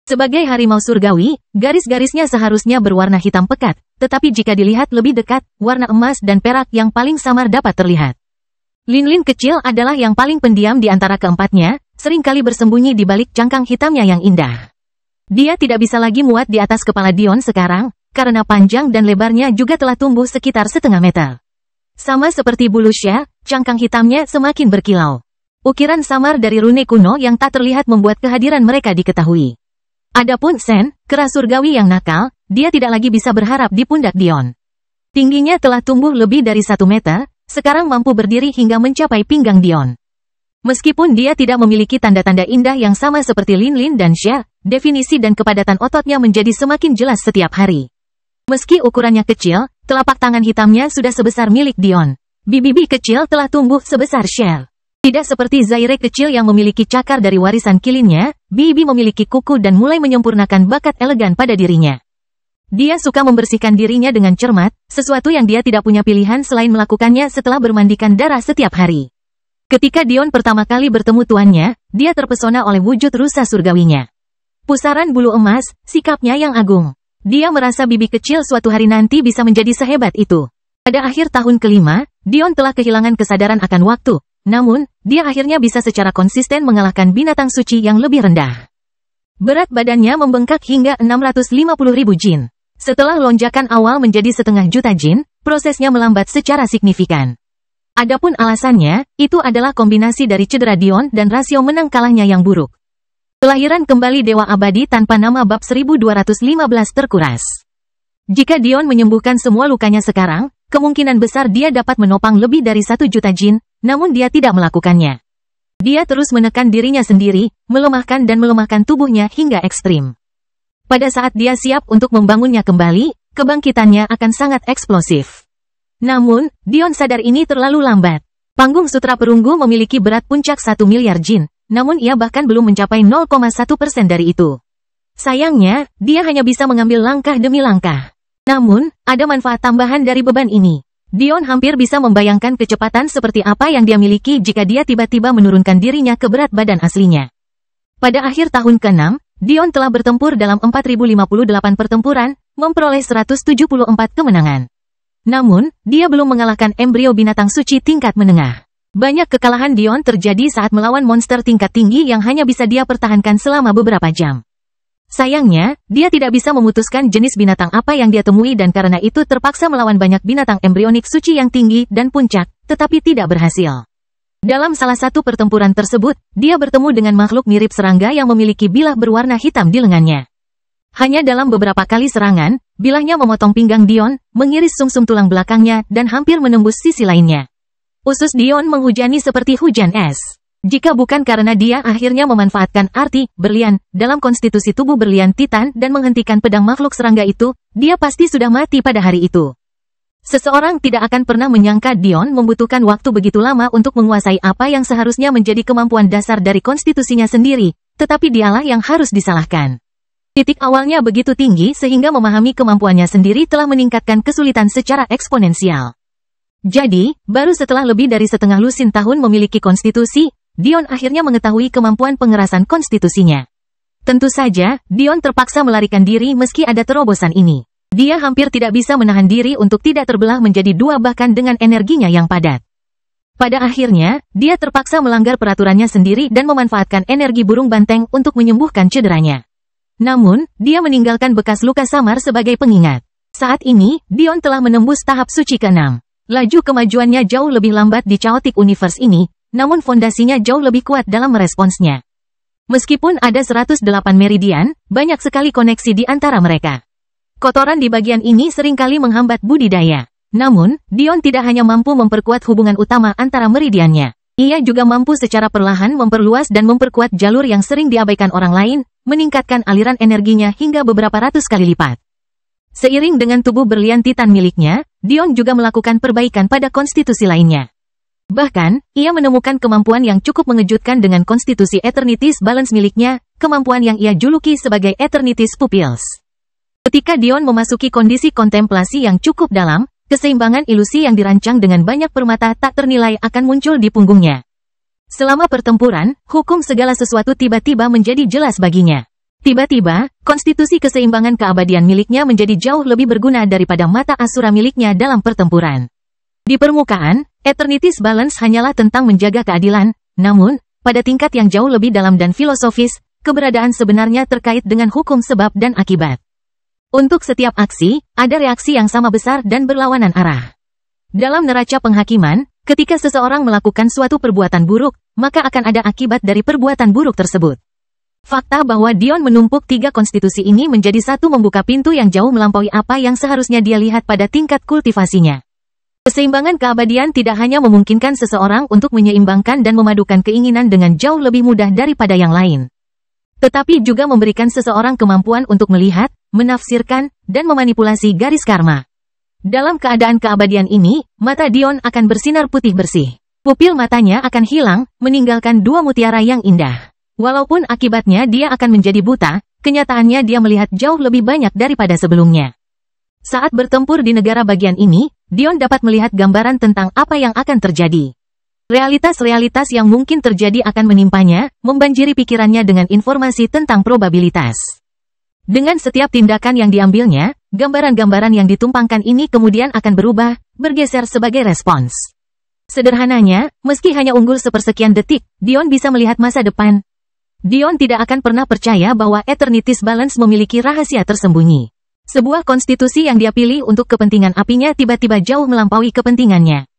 Sebagai harimau surgawi, garis-garisnya seharusnya berwarna hitam pekat, tetapi jika dilihat lebih dekat, warna emas dan perak yang paling samar dapat terlihat. Lin Lin kecil adalah yang paling pendiam di antara keempatnya, seringkali bersembunyi di balik cangkang hitamnya yang indah. Dia tidak bisa lagi muat di atas kepala Dion sekarang, karena panjang dan lebarnya juga telah tumbuh sekitar 1/2 meter. Sama seperti bulu Xia, cangkang hitamnya semakin berkilau. Ukiran samar dari rune kuno yang tak terlihat membuat kehadiran mereka diketahui. Adapun Sen, kera surgawi yang nakal, dia tidak lagi bisa berharap di pundak Dion. Tingginya telah tumbuh lebih dari 1 meter, sekarang mampu berdiri hingga mencapai pinggang Dion. Meskipun dia tidak memiliki tanda-tanda indah yang sama seperti Lin Lin dan Xia, definisi dan kepadatan ototnya menjadi semakin jelas setiap hari. Meski ukurannya kecil, telapak tangan hitamnya sudah sebesar milik Dion. Bibi kecil telah tumbuh sebesar Shell. Tidak seperti Zaire kecil yang memiliki cakar dari warisan kilinnya, Bibi memiliki kuku dan mulai menyempurnakan bakat elegan pada dirinya. Dia suka membersihkan dirinya dengan cermat, sesuatu yang dia tidak punya pilihan selain melakukannya setelah bermandikan darah setiap hari. Ketika Dion pertama kali bertemu tuannya, dia terpesona oleh wujud rusa surgawinya. Pusaran bulu emas, sikapnya yang agung. Dia merasa Bibi kecil suatu hari nanti bisa menjadi sehebat itu. Pada akhir tahun kelima, Dion telah kehilangan kesadaran akan waktu. Namun, dia akhirnya bisa secara konsisten mengalahkan binatang suci yang lebih rendah. Berat badannya membengkak hingga 650.000 jin. Setelah lonjakan awal menjadi 500.000 jin, prosesnya melambat secara signifikan. Adapun alasannya, itu adalah kombinasi dari cedera Dion dan rasio menang kalahnya yang buruk. Kelahiran kembali Dewa Abadi tanpa nama bab 1215 terkuras. Jika Dion menyembuhkan semua lukanya sekarang, kemungkinan besar dia dapat menopang lebih dari 1 juta jin, namun dia tidak melakukannya. Dia terus menekan dirinya sendiri, melemahkan tubuhnya hingga ekstrim. Pada saat dia siap untuk membangunnya kembali, kebangkitannya akan sangat eksplosif. Namun, Dion sadar ini terlalu lambat. Panggung Sutra Perunggu memiliki berat puncak 1 miliar jin, namun ia bahkan belum mencapai 0,1% dari itu. Sayangnya, dia hanya bisa mengambil langkah demi langkah. Namun, ada manfaat tambahan dari beban ini. Dion hampir bisa membayangkan kecepatan seperti apa yang dia miliki jika dia tiba-tiba menurunkan dirinya ke berat badan aslinya. Pada akhir tahun ke-6, Dion telah bertempur dalam 4058 pertempuran, memperoleh 174 kemenangan. Namun, dia belum mengalahkan embrio binatang suci tingkat menengah. Banyak kekalahan Dion terjadi saat melawan monster tingkat tinggi yang hanya bisa dia pertahankan selama beberapa jam. Sayangnya, dia tidak bisa memutuskan jenis binatang apa yang dia temui dan karena itu terpaksa melawan banyak binatang embrionik suci yang tinggi dan puncak, tetapi tidak berhasil. Dalam salah satu pertempuran tersebut, dia bertemu dengan makhluk mirip serangga yang memiliki bilah berwarna hitam di lengannya. Hanya dalam beberapa kali serangan, bilahnya memotong pinggang Dion, mengiris sumsum tulang belakangnya dan hampir menembus sisi lainnya. Usus Dion menghujani seperti hujan es. Jika bukan karena dia akhirnya memanfaatkan arti berlian dalam konstitusi tubuh berlian Titan dan menghentikan pedang makhluk serangga itu, dia pasti sudah mati pada hari itu. Seseorang tidak akan pernah menyangka Dion membutuhkan waktu begitu lama untuk menguasai apa yang seharusnya menjadi kemampuan dasar dari konstitusinya sendiri, tetapi dialah yang harus disalahkan. Titik awalnya begitu tinggi sehingga memahami kemampuannya sendiri telah meningkatkan kesulitan secara eksponensial. Jadi, baru setelah lebih dari setengah lusin tahun memiliki konstitusi, Dion akhirnya mengetahui kemampuan pengerasan konstitusinya. Tentu saja, Dion terpaksa melarikan diri meski ada terobosan ini. Dia hampir tidak bisa menahan diri untuk tidak terbelah menjadi dua bahkan dengan energinya yang padat. Pada akhirnya, dia terpaksa melanggar peraturannya sendiri dan memanfaatkan energi burung banteng untuk menyembuhkan cederanya. Namun, dia meninggalkan bekas luka samar sebagai pengingat. Saat ini, Dion telah menembus tahap suci ke-6. Laju kemajuannya jauh lebih lambat di Chaotic Universe ini, namun fondasinya jauh lebih kuat dalam meresponsnya. Meskipun ada 108 meridian, banyak sekali koneksi di antara mereka. Kotoran di bagian ini seringkali menghambat budidaya. Namun, Dion tidak hanya mampu memperkuat hubungan utama antara meridiannya. Ia juga mampu secara perlahan memperluas dan memperkuat jalur yang sering diabaikan orang lain, meningkatkan aliran energinya hingga beberapa ratus kali lipat. Seiring dengan tubuh berlian Titan miliknya, Dion juga melakukan perbaikan pada konstitusi lainnya. Bahkan, ia menemukan kemampuan yang cukup mengejutkan dengan konstitusi Eternity's Balance miliknya, kemampuan yang ia juluki sebagai Eternity's Pupils. Ketika Dion memasuki kondisi kontemplasi yang cukup dalam, keseimbangan ilusi yang dirancang dengan banyak permata tak ternilai akan muncul di punggungnya. Selama pertempuran, hukum segala sesuatu tiba-tiba menjadi jelas baginya. Tiba-tiba, konstitusi keseimbangan keabadian miliknya menjadi jauh lebih berguna daripada mata asura miliknya dalam pertempuran. Di permukaan, Eternity's Balance hanyalah tentang menjaga keadilan, namun, pada tingkat yang jauh lebih dalam dan filosofis, keberadaan sebenarnya terkait dengan hukum sebab dan akibat. Untuk setiap aksi, ada reaksi yang sama besar dan berlawanan arah. Dalam neraca penghakiman, ketika seseorang melakukan suatu perbuatan buruk, maka akan ada akibat dari perbuatan buruk tersebut. Fakta bahwa Dion menumpuk 3 konstitusi ini menjadi satu membuka pintu yang jauh melampaui apa yang seharusnya dia lihat pada tingkat kultivasinya. Keseimbangan keabadian tidak hanya memungkinkan seseorang untuk menyeimbangkan dan memadukan keinginan dengan jauh lebih mudah daripada yang lain. tetapi juga memberikan seseorang kemampuan untuk melihat, menafsirkan, dan memanipulasi garis karma. Dalam keadaan keabadian ini, mata Dion akan bersinar putih bersih. Pupil matanya akan hilang, meninggalkan dua mutiara yang indah. Walaupun akibatnya dia akan menjadi buta, kenyataannya dia melihat jauh lebih banyak daripada sebelumnya. Saat bertempur di negara bagian ini, Dion dapat melihat gambaran tentang apa yang akan terjadi. Realitas-realitas yang mungkin terjadi akan menimpanya, membanjiri pikirannya dengan informasi tentang probabilitas. Dengan setiap tindakan yang diambilnya, gambaran-gambaran yang ditumpangkan ini kemudian akan berubah, bergeser sebagai respons. Sederhananya, meski hanya unggul sepersekian detik, Dion bisa melihat masa depan. Dion tidak akan pernah percaya bahwa Eternity's Balance memiliki rahasia tersembunyi. Sebuah konstitusi yang dia pilih untuk kepentingan apinya tiba-tiba jauh melampaui kepentingannya.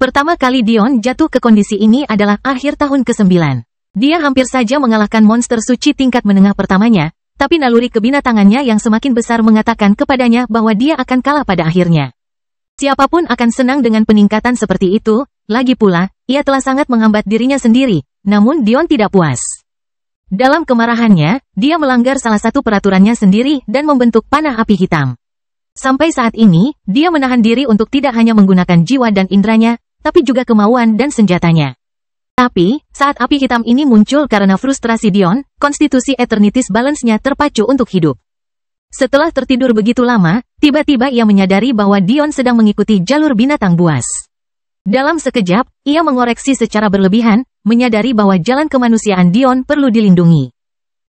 Pertama kali Dion jatuh ke kondisi ini adalah akhir tahun ke-9. Dia hampir saja mengalahkan monster suci tingkat menengah pertamanya, tapi naluri kebinatangannya yang semakin besar mengatakan kepadanya bahwa dia akan kalah pada akhirnya. Siapapun akan senang dengan peningkatan seperti itu, lagi pula, ia telah sangat menghambat dirinya sendiri, namun Dion tidak puas. Dalam kemarahannya, dia melanggar salah satu peraturannya sendiri dan membentuk panah api hitam. Sampai saat ini, dia menahan diri untuk tidak hanya menggunakan jiwa dan indranya, tapi juga kemauan dan senjatanya. Tapi, saat api hitam ini muncul karena frustrasi Dion, konstitusi Eternity's Balance-nya terpacu untuk hidup. Setelah tertidur begitu lama, tiba-tiba ia menyadari bahwa Dion sedang mengikuti jalur binatang buas. Dalam sekejap, ia mengoreksi secara berlebihan, menyadari bahwa jalan kemanusiaan Dion perlu dilindungi.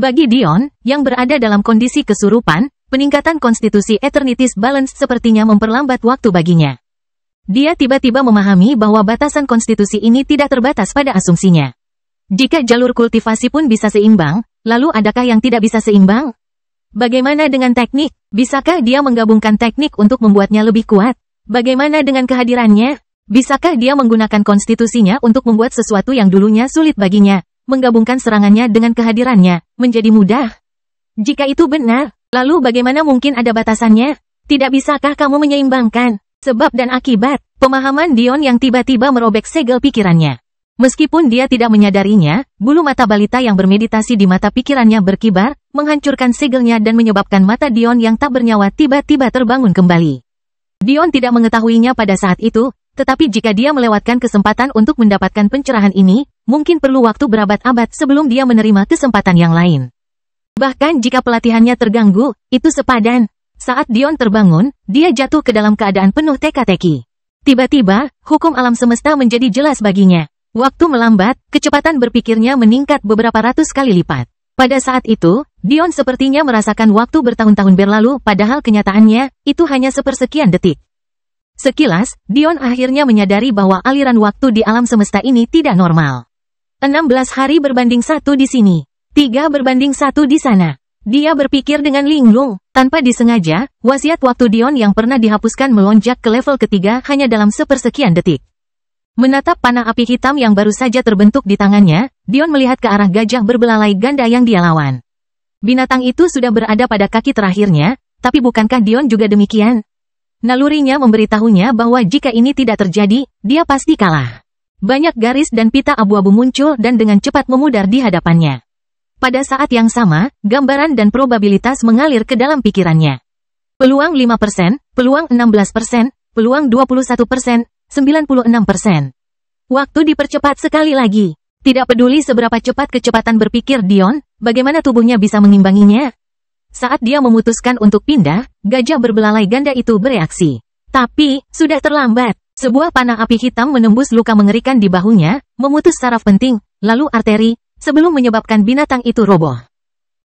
Bagi Dion, yang berada dalam kondisi kesurupan, peningkatan konstitusi Eternity's Balance sepertinya memperlambat waktu baginya. Dia tiba-tiba memahami bahwa batasan konstitusi ini tidak terbatas pada asumsinya. Jika jalur kultivasi pun bisa seimbang, lalu adakah yang tidak bisa seimbang? Bagaimana dengan teknik? Bisakah dia menggabungkan teknik untuk membuatnya lebih kuat? Bagaimana dengan kehadirannya? Bisakah dia menggunakan konstitusinya untuk membuat sesuatu yang dulunya sulit baginya, menggabungkan serangannya dengan kehadirannya, menjadi mudah? Jika itu benar, lalu bagaimana mungkin ada batasannya? Tidak bisakah kamu menyeimbangkan sebab dan akibat? Pemahaman Dion yang tiba-tiba merobek segel pikirannya. Meskipun dia tidak menyadarinya, bulu mata balita yang bermeditasi di mata pikirannya berkibar, menghancurkan segelnya dan menyebabkan mata Dion yang tak bernyawa tiba-tiba terbangun kembali. Dion tidak mengetahuinya pada saat itu, tetapi jika dia melewatkan kesempatan untuk mendapatkan pencerahan ini, mungkin perlu waktu berabad-abad sebelum dia menerima kesempatan yang lain. Bahkan jika pelatihannya terganggu, itu sepadan. Saat Dion terbangun, dia jatuh ke dalam keadaan penuh teka-teki. Tiba-tiba, hukum alam semesta menjadi jelas baginya. Waktu melambat, kecepatan berpikirnya meningkat beberapa ratus kali lipat. Pada saat itu, Dion sepertinya merasakan waktu bertahun-tahun berlalu, padahal kenyataannya, itu hanya sepersekian detik. Sekilas, Dion akhirnya menyadari bahwa aliran waktu di alam semesta ini tidak normal. 16 hari berbanding 1 di sini. 3 berbanding 1 di sana. Dia berpikir dengan linglung. Tanpa disengaja, wasiat waktu Dion yang pernah dihapuskan melonjak ke level ketiga hanya dalam sepersekian detik. Menatap panah api hitam yang baru saja terbentuk di tangannya, Dion melihat ke arah gajah berbelalai ganda yang dia lawan. Binatang itu sudah berada pada kaki terakhirnya, tapi bukankah Dion juga demikian? Nalurinya memberitahunya bahwa jika ini tidak terjadi, dia pasti kalah. Banyak garis dan pita abu-abu muncul dan dengan cepat memudar di hadapannya. Pada saat yang sama, gambaran dan probabilitas mengalir ke dalam pikirannya. Peluang 5%, peluang 16%, peluang 21%, 96%. Waktu dipercepat sekali lagi. Tidak peduli seberapa cepat kecepatan berpikir Dion, bagaimana tubuhnya bisa mengimbanginya? Saat dia memutuskan untuk pindah, gajah berbelalai ganda itu bereaksi. Tapi, sudah terlambat. Sebuah panah api hitam menembus luka mengerikan di bahunya, memutus saraf penting, lalu arteri, sebelum menyebabkan binatang itu roboh.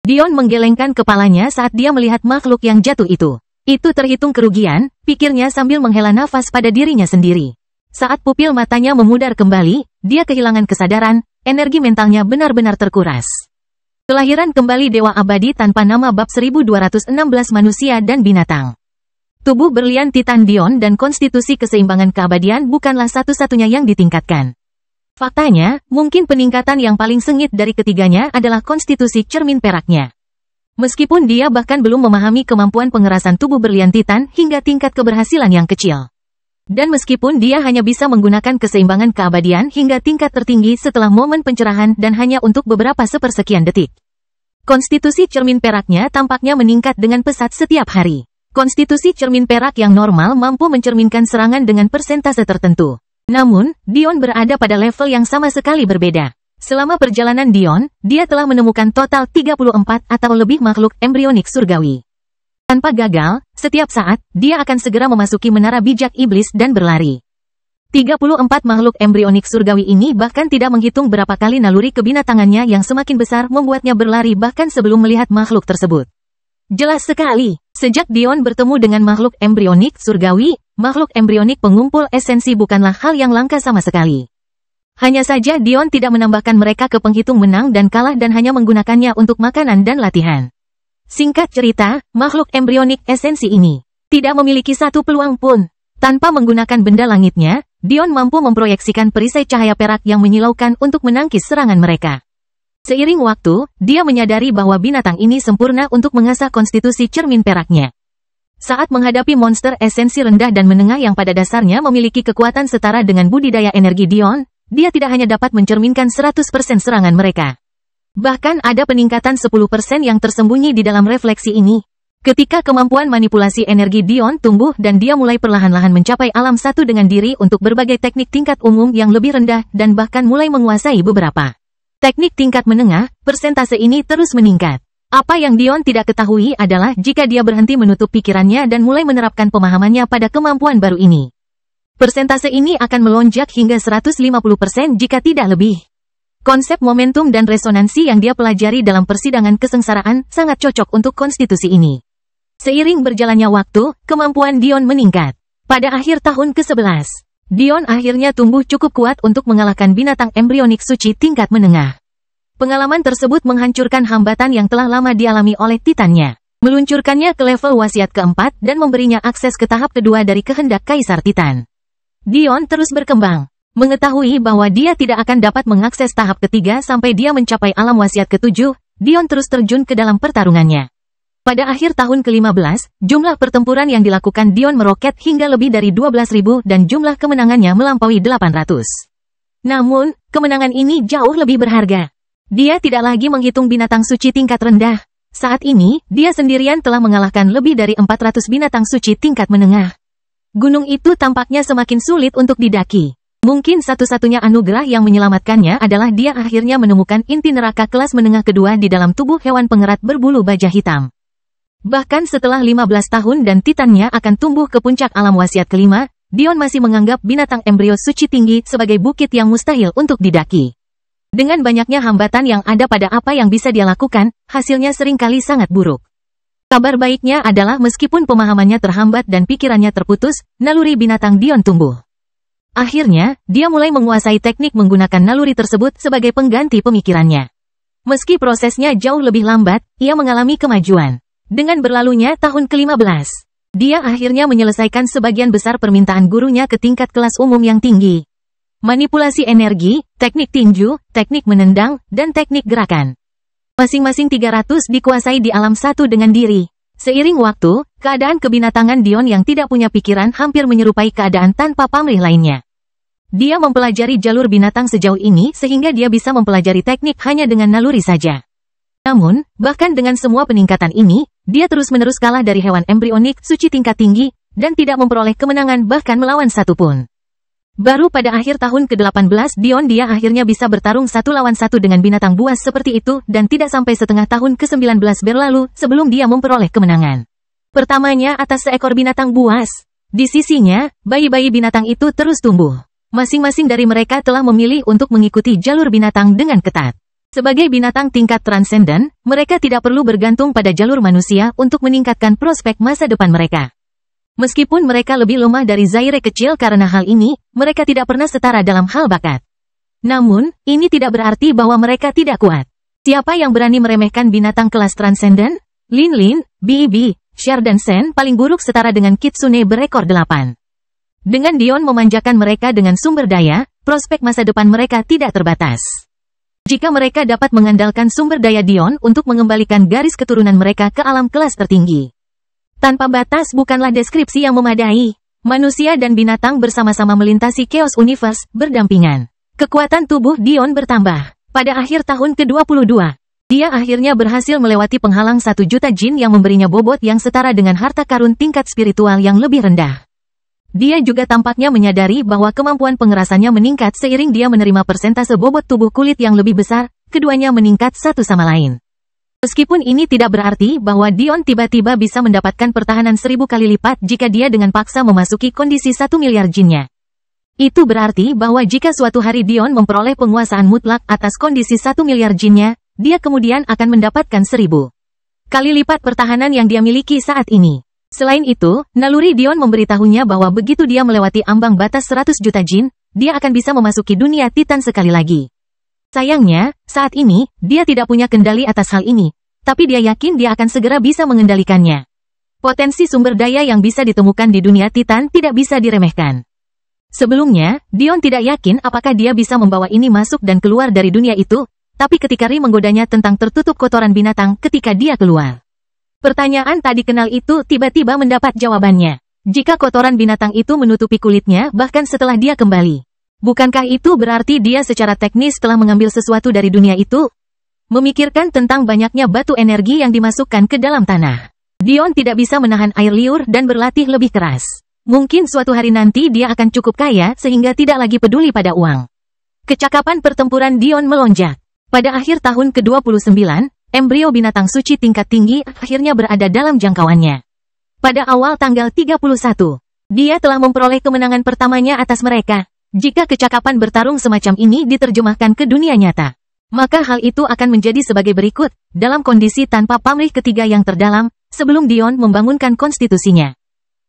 Dion menggelengkan kepalanya saat dia melihat makhluk yang jatuh itu. Itu terhitung kerugian, pikirnya sambil menghela nafas pada dirinya sendiri. Saat pupil matanya memudar kembali, dia kehilangan kesadaran, energi mentalnya benar-benar terkuras. Kelahiran kembali Dewa Abadi tanpa nama bab 1216 manusia dan binatang. Tubuh berlian Titan Dion dan konstitusi keseimbangan keabadian bukanlah satu-satunya yang ditingkatkan. Faktanya, mungkin peningkatan yang paling sengit dari ketiganya adalah konstitusi cermin peraknya. Meskipun dia bahkan belum memahami kemampuan pengerasan tubuh berlian Titan hingga tingkat keberhasilan yang kecil. Dan meskipun dia hanya bisa menggunakan keseimbangan keabadian hingga tingkat tertinggi setelah momen pencerahan dan hanya untuk beberapa sepersekian detik. Konstitusi cermin peraknya tampaknya meningkat dengan pesat setiap hari. Konstitusi cermin perak yang normal mampu mencerminkan serangan dengan persentase tertentu. Namun, Dion berada pada level yang sama sekali berbeda. Selama perjalanan Dion, dia telah menemukan total 34 atau lebih makhluk embrionik surgawi. Tanpa gagal, setiap saat, dia akan segera memasuki menara bijak iblis dan berlari. 34 makhluk embrionik surgawi ini bahkan tidak menghitung berapa kali naluri kebinatangannya yang semakin besar membuatnya berlari bahkan sebelum melihat makhluk tersebut. Jelas sekali, sejak Dion bertemu dengan makhluk embrionik surgawi, makhluk embrionik pengumpul esensi bukanlah hal yang langka sama sekali. Hanya saja Dion tidak menambahkan mereka ke penghitung menang dan kalah dan hanya menggunakannya untuk makanan dan latihan. Singkat cerita, makhluk embrionik esensi ini tidak memiliki satu peluang pun. Tanpa menggunakan benda langitnya, Dion mampu memproyeksikan perisai cahaya perak yang menyilaukan untuk menangkis serangan mereka. Seiring waktu, dia menyadari bahwa binatang ini sempurna untuk mengasah konstitusi cermin peraknya. Saat menghadapi monster esensi rendah dan menengah yang pada dasarnya memiliki kekuatan setara dengan budidaya energi Dion, dia tidak hanya dapat mencerminkan 100% serangan mereka. Bahkan ada peningkatan 10% yang tersembunyi di dalam refleksi ini. Ketika kemampuan manipulasi energi Dion tumbuh dan dia mulai perlahan-lahan mencapai alam satu dengan diri untuk berbagai teknik tingkat umum yang lebih rendah dan bahkan mulai menguasai beberapa teknik tingkat menengah, persentase ini terus meningkat. Apa yang Dion tidak ketahui adalah jika dia berhenti menutup pikirannya dan mulai menerapkan pemahamannya pada kemampuan baru ini. Persentase ini akan melonjak hingga 150% jika tidak lebih. Konsep momentum dan resonansi yang dia pelajari dalam persidangan kesengsaraan sangat cocok untuk konstitusi ini. Seiring berjalannya waktu, kemampuan Dion meningkat. Pada akhir tahun ke-11, Dion akhirnya tumbuh cukup kuat untuk mengalahkan binatang embrionik suci tingkat menengah. Pengalaman tersebut menghancurkan hambatan yang telah lama dialami oleh Titannya, meluncurkannya ke level wasiat keempat dan memberinya akses ke tahap kedua dari kehendak Kaisar Titan. Dion terus berkembang, mengetahui bahwa dia tidak akan dapat mengakses tahap ketiga sampai dia mencapai alam wasiat ke-7, Dion terus terjun ke dalam pertarungannya. Pada akhir tahun ke-15, jumlah pertempuran yang dilakukan Dion meroket hingga lebih dari 12.000 dan jumlah kemenangannya melampaui 800. Namun, kemenangan ini jauh lebih berharga. Dia tidak lagi menghitung binatang suci tingkat rendah. Saat ini, dia sendirian telah mengalahkan lebih dari 400 binatang suci tingkat menengah. Gunung itu tampaknya semakin sulit untuk didaki. Mungkin satu-satunya anugerah yang menyelamatkannya adalah dia akhirnya menemukan inti neraka kelas menengah kedua di dalam tubuh hewan pengerat berbulu baja hitam. Bahkan setelah 15 tahun dan Titannya akan tumbuh ke puncak alam wasiat kelima, Dion masih menganggap binatang embrio suci tinggi sebagai bukit yang mustahil untuk didaki. Dengan banyaknya hambatan yang ada pada apa yang bisa dia lakukan, hasilnya seringkali sangat buruk. Kabar baiknya adalah meskipun pemahamannya terhambat dan pikirannya terputus, naluri binatang Dion tumbuh. Akhirnya, dia mulai menguasai teknik menggunakan naluri tersebut sebagai pengganti pemikirannya. Meski prosesnya jauh lebih lambat, ia mengalami kemajuan. Dengan berlalunya tahun ke-15, dia akhirnya menyelesaikan sebagian besar permintaan gurunya ke tingkat kelas umum yang tinggi. Manipulasi energi, teknik tinju, teknik menendang, dan teknik gerakan. Masing-masing 300 dikuasai di alam satu dengan diri. Seiring waktu, keadaan kebinatangan Dion yang tidak punya pikiran hampir menyerupai keadaan tanpa pamrih lainnya. Dia mempelajari jalur binatang sejauh ini sehingga dia bisa mempelajari teknik hanya dengan naluri saja. Namun, bahkan dengan semua peningkatan ini, dia terus-menerus kalah dari hewan embrionik suci tingkat tinggi, dan tidak memperoleh kemenangan bahkan melawan satu pun. Baru pada akhir tahun ke-18 dia akhirnya bisa bertarung 1 lawan 1 dengan binatang buas seperti itu dan tidak sampai setengah tahun ke-19 berlalu sebelum dia memperoleh kemenangan. Pertamanya atas seekor binatang buas. Di sisinya, bayi-bayi binatang itu terus tumbuh. Masing-masing dari mereka telah memilih untuk mengikuti jalur binatang dengan ketat. Sebagai binatang tingkat transenden, mereka tidak perlu bergantung pada jalur manusia untuk meningkatkan prospek masa depan mereka. Meskipun mereka lebih lemah dari Zaire kecil karena hal ini, mereka tidak pernah setara dalam hal bakat. Namun, ini tidak berarti bahwa mereka tidak kuat. Siapa yang berani meremehkan binatang kelas transenden? Lin Lin, Bi, Cher dan Sen paling buruk setara dengan Kitsune berekor 8. Dengan Dion memanjakan mereka dengan sumber daya, prospek masa depan mereka tidak terbatas. Jika mereka dapat mengandalkan sumber daya Dion untuk mengembalikan garis keturunan mereka ke alam kelas tertinggi. Tanpa batas bukanlah deskripsi yang memadai. Manusia dan binatang bersama-sama melintasi Chaos Universe berdampingan. Kekuatan tubuh Dion bertambah. Pada akhir tahun ke-22, Dia akhirnya berhasil melewati penghalang 1 juta jin yang memberinya bobot yang setara dengan harta karun tingkat spiritual yang lebih rendah. Dia juga tampaknya menyadari bahwa kemampuan pengerasannya meningkat seiring dia menerima persentase bobot tubuh kulit yang lebih besar, keduanya meningkat satu sama lain. Meskipun ini tidak berarti bahwa Dion tiba-tiba bisa mendapatkan pertahanan 1000 kali lipat jika dia dengan paksa memasuki kondisi 1 miliar jinnya. Itu berarti bahwa jika suatu hari Dion memperoleh penguasaan mutlak atas kondisi 1 miliar jinnya, dia kemudian akan mendapatkan 1000 kali lipat pertahanan yang dia miliki saat ini. Selain itu, naluri Dion memberitahunya bahwa begitu dia melewati ambang batas 100 juta jin, dia akan bisa memasuki dunia Titan sekali lagi. Sayangnya, saat ini, dia tidak punya kendali atas hal ini, tapi dia yakin dia akan segera bisa mengendalikannya. Potensi sumber daya yang bisa ditemukan di dunia Titan tidak bisa diremehkan. Sebelumnya, Dion tidak yakin apakah dia bisa membawa ini masuk dan keluar dari dunia itu, tapi ketika Ri menggodanya tentang tertutup kotoran binatang ketika dia keluar. Pertanyaan tak dikenal itu tiba-tiba mendapat jawabannya. Jika kotoran binatang itu menutupi kulitnya bahkan setelah dia kembali. Bukankah itu berarti dia secara teknis telah mengambil sesuatu dari dunia itu? Memikirkan tentang banyaknya batu energi yang dimasukkan ke dalam tanah. Dion tidak bisa menahan air liur dan berlatih lebih keras. Mungkin suatu hari nanti dia akan cukup kaya sehingga tidak lagi peduli pada uang. Kecakapan pertempuran Dion melonjak. Pada akhir tahun ke-29, embrio binatang suci tingkat tinggi akhirnya berada dalam jangkauannya. Pada awal tanggal 31, dia telah memperoleh kemenangan pertamanya atas mereka. Jika kecakapan bertarung semacam ini diterjemahkan ke dunia nyata, maka hal itu akan menjadi sebagai berikut, dalam kondisi tanpa pamrih ketiga yang terdalam, sebelum Dion membangunkan konstitusinya.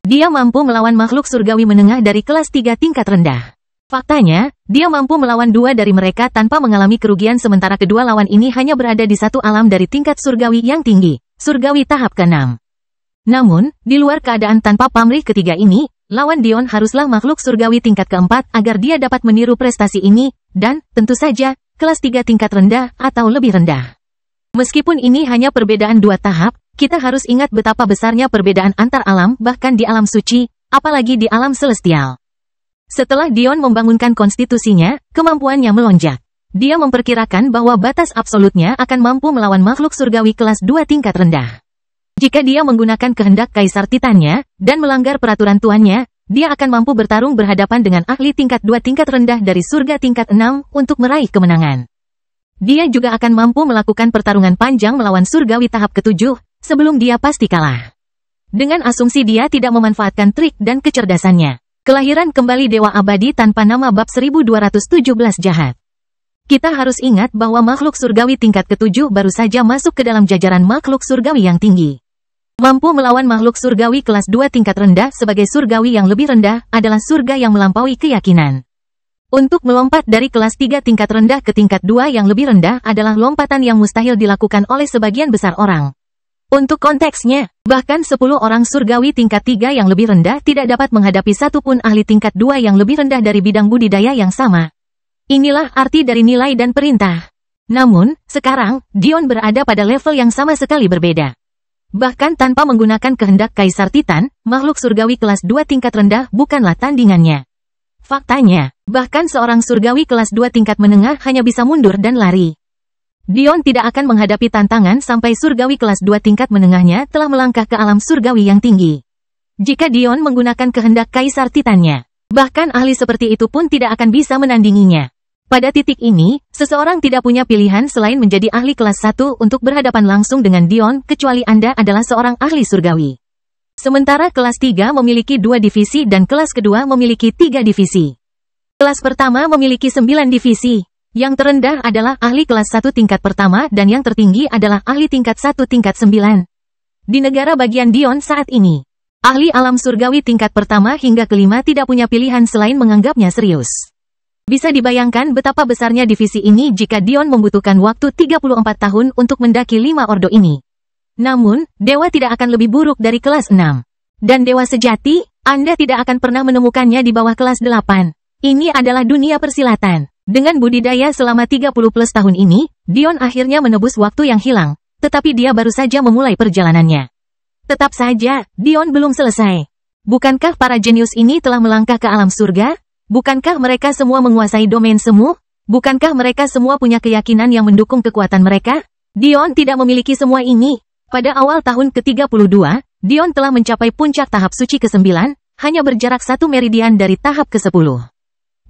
Dia mampu melawan makhluk surgawi menengah dari kelas 3 tingkat rendah. Faktanya, dia mampu melawan 2 dari mereka tanpa mengalami kerugian sementara kedua lawan ini hanya berada di satu alam dari tingkat surgawi yang tinggi, surgawi tahap ke-6. Namun, di luar keadaan tanpa pamrih ketiga ini, lawan Dion haruslah makhluk surgawi tingkat ke-4 agar dia dapat meniru prestasi ini, dan, tentu saja, kelas 3 tingkat rendah atau lebih rendah. Meskipun ini hanya perbedaan 2 tahap, kita harus ingat betapa besarnya perbedaan antar alam bahkan di alam suci, apalagi di alam celestial. Setelah Dion membangunkan konstitusinya, kemampuannya melonjak. Dia memperkirakan bahwa batas absolutnya akan mampu melawan makhluk surgawi kelas 2 tingkat rendah. Jika dia menggunakan kehendak Kaisar Titannya, dan melanggar peraturan tuannya, dia akan mampu bertarung berhadapan dengan ahli tingkat 2 tingkat rendah dari surga tingkat 6 untuk meraih kemenangan. Dia juga akan mampu melakukan pertarungan panjang melawan surgawi tahap ke-7, sebelum dia pasti kalah. Dengan asumsi dia tidak memanfaatkan trik dan kecerdasannya. Kelahiran kembali Dewa Abadi tanpa nama bab 1217 jahat. Kita harus ingat bahwa makhluk surgawi tingkat ke-7 baru saja masuk ke dalam jajaran makhluk surgawi yang tinggi. Mampu melawan makhluk surgawi kelas 2 tingkat rendah sebagai surgawi yang lebih rendah adalah surga yang melampaui keyakinan. Untuk melompat dari kelas 3 tingkat rendah ke tingkat 2 yang lebih rendah adalah lompatan yang mustahil dilakukan oleh sebagian besar orang. Untuk konteksnya, bahkan 10 orang surgawi tingkat 3 yang lebih rendah tidak dapat menghadapi satupun ahli tingkat 2 yang lebih rendah dari bidang budidaya yang sama. Inilah arti dari nilai dan perintah. Namun, sekarang, Dion berada pada level yang sama sekali berbeda. Bahkan tanpa menggunakan kehendak Kaisar Titan, makhluk surgawi kelas 2 tingkat rendah bukanlah tandingannya. Faktanya, bahkan seorang surgawi kelas 2 tingkat menengah hanya bisa mundur dan lari. Dion tidak akan menghadapi tantangan sampai surgawi kelas 2 tingkat menengahnya telah melangkah ke alam surgawi yang tinggi. Jika Dion menggunakan kehendak Kaisar Titannya, bahkan ahli seperti itu pun tidak akan bisa menandinginya. Pada titik ini, seseorang tidak punya pilihan selain menjadi ahli kelas 1 untuk berhadapan langsung dengan Dion kecuali Anda adalah seorang ahli surgawi. Sementara kelas 3 memiliki 2 divisi dan kelas kedua memiliki 3 divisi. Kelas pertama memiliki 9 divisi. Yang terendah adalah ahli kelas 1 tingkat pertama dan yang tertinggi adalah ahli tingkat 1 tingkat 9. Di negara bagian Dion saat ini, ahli alam surgawi tingkat pertama hingga kelima tidak punya pilihan selain menganggapnya serius. Bisa dibayangkan betapa besarnya divisi ini jika Dion membutuhkan waktu 34 tahun untuk mendaki 5 ordo ini. Namun, Dewa tidak akan lebih buruk dari kelas 6. Dan Dewa sejati, Anda tidak akan pernah menemukannya di bawah kelas 8. Ini adalah dunia persilatan. Dengan budidaya selama 30 plus tahun ini, Dion akhirnya menebus waktu yang hilang, tetapi dia baru saja memulai perjalanannya. Tetap saja, Dion belum selesai. Bukankah para jenius ini telah melangkah ke alam surga? Bukankah mereka semua menguasai domain semu? Bukankah mereka semua punya keyakinan yang mendukung kekuatan mereka? Dion tidak memiliki semua ini. Pada awal tahun ke-32, Dion telah mencapai puncak tahap suci ke-9, hanya berjarak 1 meridian dari tahap ke-10.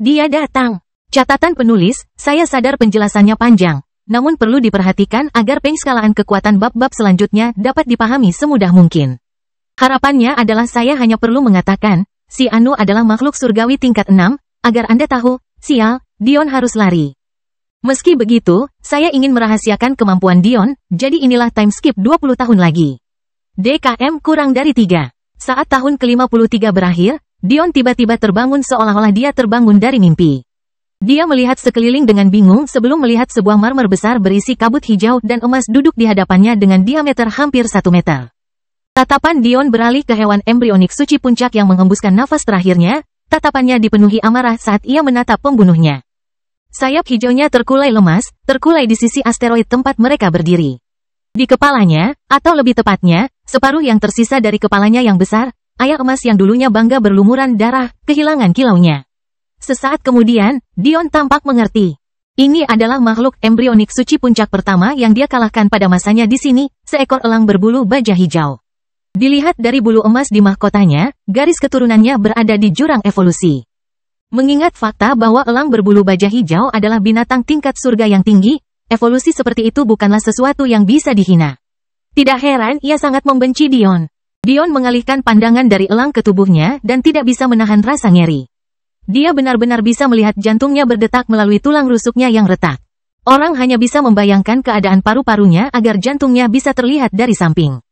Dia datang. Catatan penulis, saya sadar penjelasannya panjang, namun perlu diperhatikan agar pengskalaan kekuatan bab-bab selanjutnya dapat dipahami semudah mungkin. Harapannya adalah saya hanya perlu mengatakan, si Anu adalah makhluk surgawi tingkat 6, agar Anda tahu, sial, Dion harus lari. Meski begitu, saya ingin merahasiakan kemampuan Dion, jadi inilah time skip 20 tahun lagi. DKM kurang dari 3. Saat tahun ke-53 berakhir, Dion tiba-tiba terbangun seolah-olah dia terbangun dari mimpi. Dia melihat sekeliling dengan bingung sebelum melihat sebuah marmer besar berisi kabut hijau dan emas duduk di hadapannya dengan diameter hampir 1 meter. Tatapan Dion beralih ke hewan embrionik suci puncak yang menghembuskan nafas terakhirnya, tatapannya dipenuhi amarah saat ia menatap pembunuhnya. Sayap hijaunya terkulai lemas, terkulai di sisi asteroid tempat mereka berdiri. Di kepalanya, atau lebih tepatnya, separuh yang tersisa dari kepalanya yang besar, ayam emas yang dulunya bangga berlumuran darah, kehilangan kilaunya. Sesaat kemudian, Dion tampak mengerti. Ini adalah makhluk embrionik suci puncak pertama yang dia kalahkan pada masanya di sini, seekor elang berbulu baja hijau. Dilihat dari bulu emas di mahkotanya, garis keturunannya berada di jurang evolusi. Mengingat fakta bahwa elang berbulu baja hijau adalah binatang tingkat surga yang tinggi, evolusi seperti itu bukanlah sesuatu yang bisa dihina. Tidak heran ia sangat membenci Dion. Dion mengalihkan pandangan dari elang ke tubuhnya dan tidak bisa menahan rasa nyeri. Dia benar-benar bisa melihat jantungnya berdetak melalui tulang rusuknya yang retak. Orang hanya bisa membayangkan keadaan paru-parunya agar jantungnya bisa terlihat dari samping.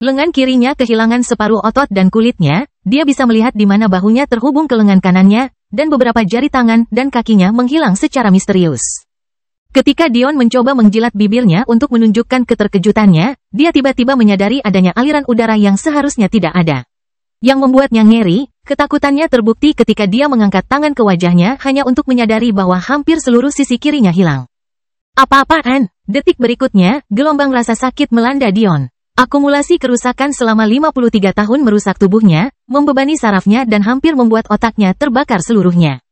Lengan kirinya kehilangan separuh otot dan kulitnya, dia bisa melihat di mana bahunya terhubung ke lengan kanannya, dan beberapa jari tangan dan kakinya menghilang secara misterius. Ketika Dion mencoba menjilat bibirnya untuk menunjukkan keterkejutannya, dia tiba-tiba menyadari adanya aliran udara yang seharusnya tidak ada. Yang membuatnya ngeri, ketakutannya terbukti ketika dia mengangkat tangan ke wajahnya hanya untuk menyadari bahwa hampir seluruh sisi kirinya hilang. Apa-apaan? Detik berikutnya, gelombang rasa sakit melanda Dion. Akumulasi kerusakan selama 53 tahun merusak tubuhnya, membebani sarafnya dan hampir membuat otaknya terbakar seluruhnya.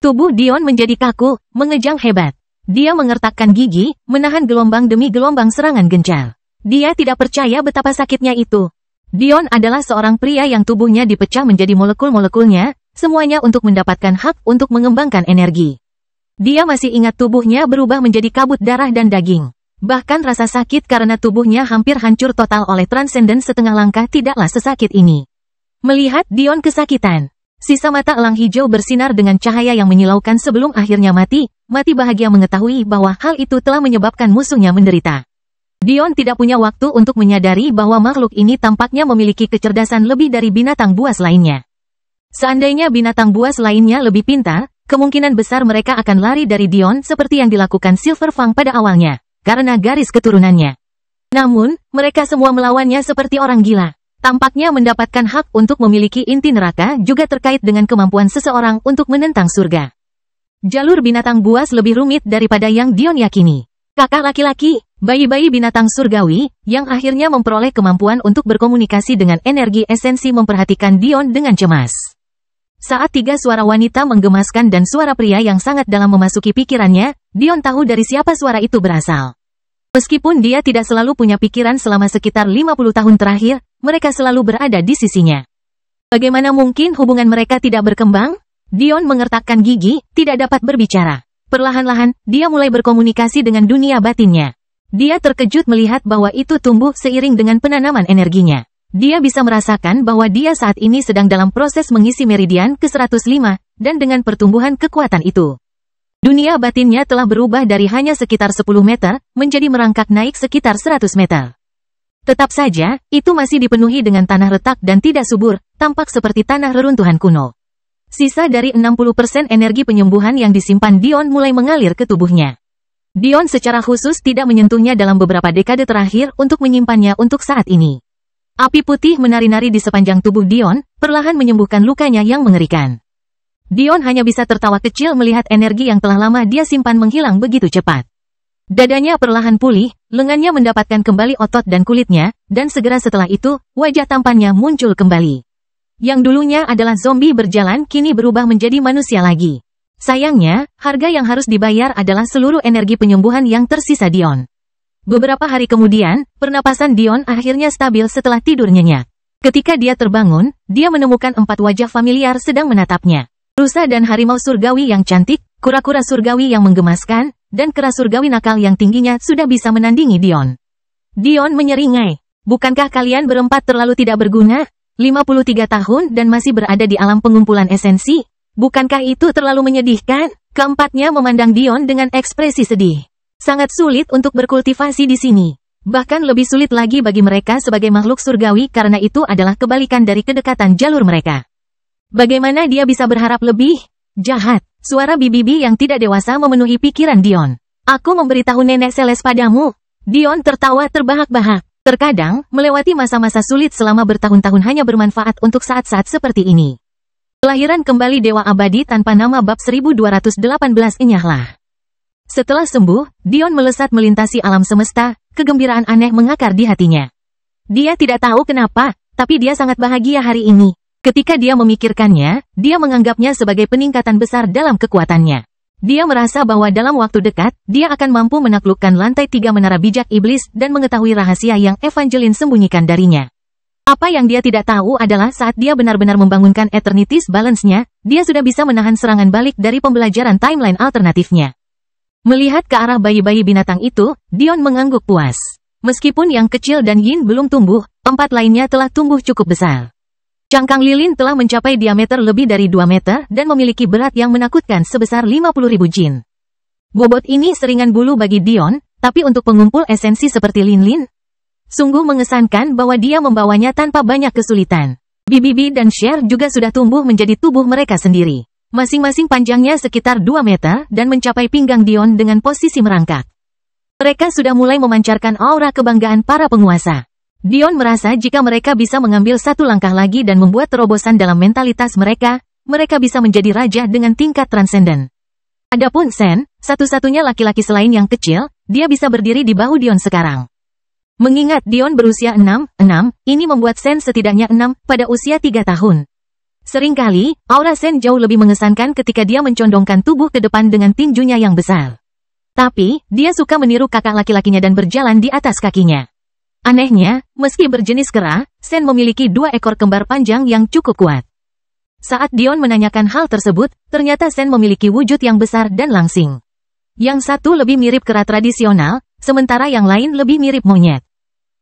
Tubuh Dion menjadi kaku, mengejang hebat. Dia mengertakkan gigi, menahan gelombang demi gelombang serangan gencar. Dia tidak percaya betapa sakitnya itu. Dion adalah seorang pria yang tubuhnya dipecah menjadi molekul-molekulnya, semuanya untuk mendapatkan hak untuk mengembangkan energi. Dia masih ingat tubuhnya berubah menjadi kabut darah dan daging. Bahkan rasa sakit karena tubuhnya hampir hancur total oleh transenden setengah langkah tidaklah sesakit ini. Melihat Dion kesakitan, sisa mata elang hijau bersinar dengan cahaya yang menyilaukan sebelum akhirnya mati bahagia mengetahui bahwa hal itu telah menyebabkan musuhnya menderita. Dion tidak punya waktu untuk menyadari bahwa makhluk ini tampaknya memiliki kecerdasan lebih dari binatang buas lainnya. Seandainya binatang buas lainnya lebih pintar, kemungkinan besar mereka akan lari dari Dion seperti yang dilakukan Silver Fang pada awalnya. Karena garis keturunannya. Namun, mereka semua melawannya seperti orang gila. Tampaknya mendapatkan hak untuk memiliki inti neraka juga terkait dengan kemampuan seseorang untuk menentang surga. Jalur binatang buas lebih rumit daripada yang Dion yakini. Kakak laki-laki, bayi-bayi binatang surgawi, yang akhirnya memperoleh kemampuan untuk berkomunikasi dengan energi esensi memperhatikan Dion dengan cemas. Saat 3 suara wanita menggemaskan dan suara pria yang sangat dalam memasuki pikirannya, Dion tahu dari siapa suara itu berasal. Meskipun dia tidak selalu punya pikiran selama sekitar 50 tahun terakhir, mereka selalu berada di sisinya. Bagaimana mungkin hubungan mereka tidak berkembang? Dion mengertakkan gigi, tidak dapat berbicara. Perlahan-lahan, dia mulai berkomunikasi dengan dunia batinnya. Dia terkejut melihat bahwa itu tumbuh seiring dengan penanaman energinya. Dia bisa merasakan bahwa dia saat ini sedang dalam proses mengisi meridian ke-105, dan dengan pertumbuhan kekuatan itu. Dunia batinnya telah berubah dari hanya sekitar 10 meter, menjadi merangkak naik sekitar 100 meter. Tetap saja, itu masih dipenuhi dengan tanah retak dan tidak subur, tampak seperti tanah reruntuhan kuno. Sisa dari 60% energi penyembuhan yang disimpan Dion mulai mengalir ke tubuhnya. Dion secara khusus tidak menyentuhnya dalam beberapa dekade terakhir untuk menyimpannya untuk saat ini. Api putih menari-nari di sepanjang tubuh Dion, perlahan menyembuhkan lukanya yang mengerikan. Dion hanya bisa tertawa kecil melihat energi yang telah lama dia simpan menghilang begitu cepat. Dadanya perlahan pulih, lengannya mendapatkan kembali otot dan kulitnya, dan segera setelah itu, wajah tampannya muncul kembali. Yang dulunya adalah zombie berjalan kini berubah menjadi manusia lagi. Sayangnya, harga yang harus dibayar adalah seluruh energi penyembuhan yang tersisa Dion. Beberapa hari kemudian, pernapasan Dion akhirnya stabil setelah tidur nyenyak. Ketika dia terbangun, dia menemukan 4 wajah familiar sedang menatapnya. Rusa dan harimau surgawi yang cantik, kura-kura surgawi yang menggemaskan, dan kera surgawi nakal yang tingginya sudah bisa menandingi Dion. Dion menyeringai. Bukankah kalian berempat terlalu tidak berguna? 53 tahun dan masih berada di alam pengumpulan esensi? Bukankah itu terlalu menyedihkan? Keempatnya memandang Dion dengan ekspresi sedih. Sangat sulit untuk berkultivasi di sini. Bahkan lebih sulit lagi bagi mereka sebagai makhluk surgawi karena itu adalah kebalikan dari kedekatan jalur mereka. Bagaimana dia bisa berharap lebih? Jahat. Suara bibi yang tidak dewasa memenuhi pikiran Dion. Aku memberitahu Nenek Seles padamu. Dion tertawa terbahak-bahak. Terkadang, melewati masa-masa sulit selama bertahun-tahun hanya bermanfaat untuk saat-saat seperti ini. Kelahiran kembali Dewa Abadi tanpa nama bab 1218 Inyahlah. Setelah sembuh, Dion melesat melintasi alam semesta, kegembiraan aneh mengakar di hatinya. Dia tidak tahu kenapa, tapi dia sangat bahagia hari ini. Ketika dia memikirkannya, dia menganggapnya sebagai peningkatan besar dalam kekuatannya. Dia merasa bahwa dalam waktu dekat, dia akan mampu menaklukkan lantai 3 menara bijak iblis dan mengetahui rahasia yang Evangeline sembunyikan darinya. Apa yang dia tidak tahu adalah saat dia benar-benar membangunkan Eternity's Balance-nya, dia sudah bisa menahan serangan balik dari pembelajaran timeline alternatifnya. Melihat ke arah bayi-bayi binatang itu, Dion mengangguk puas. Meskipun yang kecil dan Yin belum tumbuh, 4 lainnya telah tumbuh cukup besar. Cangkang lilin telah mencapai diameter lebih dari 2 meter dan memiliki berat yang menakutkan sebesar 50.000 jin. Bobot ini seringan bulu bagi Dion, tapi untuk pengumpul esensi seperti Lin, sungguh mengesankan bahwa dia membawanya tanpa banyak kesulitan. Bibi dan Cher juga sudah tumbuh menjadi tubuh mereka sendiri. Masing-masing panjangnya sekitar 2 meter dan mencapai pinggang Dion dengan posisi merangkak. Mereka sudah mulai memancarkan aura kebanggaan para penguasa. Dion merasa jika mereka bisa mengambil satu langkah lagi dan membuat terobosan dalam mentalitas mereka, mereka bisa menjadi raja dengan tingkat transenden. Adapun Sen, satu-satunya laki-laki selain yang kecil, dia bisa berdiri di bahu Dion sekarang. Mengingat Dion berusia 6, ini membuat Sen setidaknya 6 pada usia 3 tahun. Seringkali, aura Sen jauh lebih mengesankan ketika dia mencondongkan tubuh ke depan dengan tinjunya yang besar. Tapi, dia suka meniru kakak laki-lakinya dan berjalan di atas kakinya. Anehnya, meski berjenis kera, Sen memiliki 2 ekor kembar panjang yang cukup kuat. Saat Dion menanyakan hal tersebut, ternyata Sen memiliki wujud yang besar dan langsing. Yang satu lebih mirip kera tradisional, sementara yang lain lebih mirip monyet.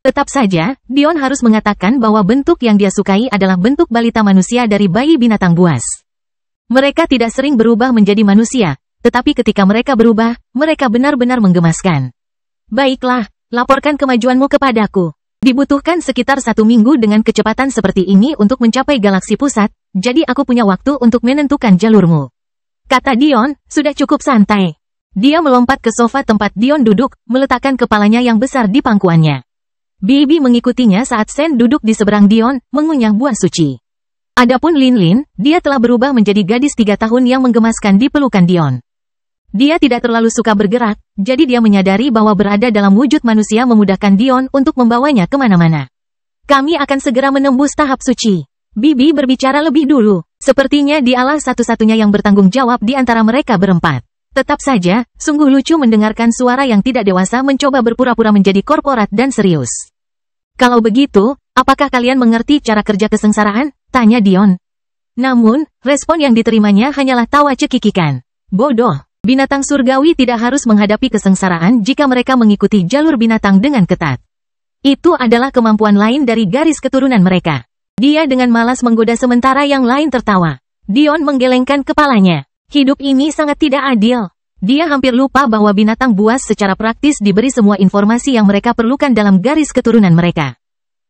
Tetap saja, Dion harus mengatakan bahwa bentuk yang dia sukai adalah bentuk balita manusia dari bayi binatang buas. Mereka tidak sering berubah menjadi manusia, tetapi ketika mereka berubah, mereka benar-benar menggemaskan. Baiklah. Laporkan kemajuanmu kepadaku. Dibutuhkan sekitar 1 minggu dengan kecepatan seperti ini untuk mencapai galaksi pusat, jadi aku punya waktu untuk menentukan jalurmu. Kata Dion, sudah cukup santai. Dia melompat ke sofa tempat Dion duduk, meletakkan kepalanya yang besar di pangkuannya. Bibi mengikutinya saat Sen duduk di seberang Dion, mengunyah buah suci. Adapun Lin, dia telah berubah menjadi gadis 3 tahun yang menggemaskan di pelukan Dion. Dia tidak terlalu suka bergerak, jadi dia menyadari bahwa berada dalam wujud manusia memudahkan Dion untuk membawanya kemana-mana. Kami akan segera menembus tahap suci. Bibi berbicara lebih dulu. Sepertinya dialah satu-satunya yang bertanggung jawab di antara mereka berempat. Tetap saja, sungguh lucu mendengarkan suara yang tidak dewasa mencoba berpura-pura menjadi korporat dan serius. Kalau begitu, apakah kalian mengerti cara kerja kesengsaraan? Tanya Dion. Namun, respon yang diterimanya hanyalah tawa cekikikan. Bodoh. Binatang surgawi tidak harus menghadapi kesengsaraan jika mereka mengikuti jalur binatang dengan ketat. Itu adalah kemampuan lain dari garis keturunan mereka. Dia dengan malas menggoda sementara yang lain tertawa. Dion menggelengkan kepalanya. Hidup ini sangat tidak adil. Dia hampir lupa bahwa binatang buas secara praktis diberi semua informasi yang mereka perlukan dalam garis keturunan mereka.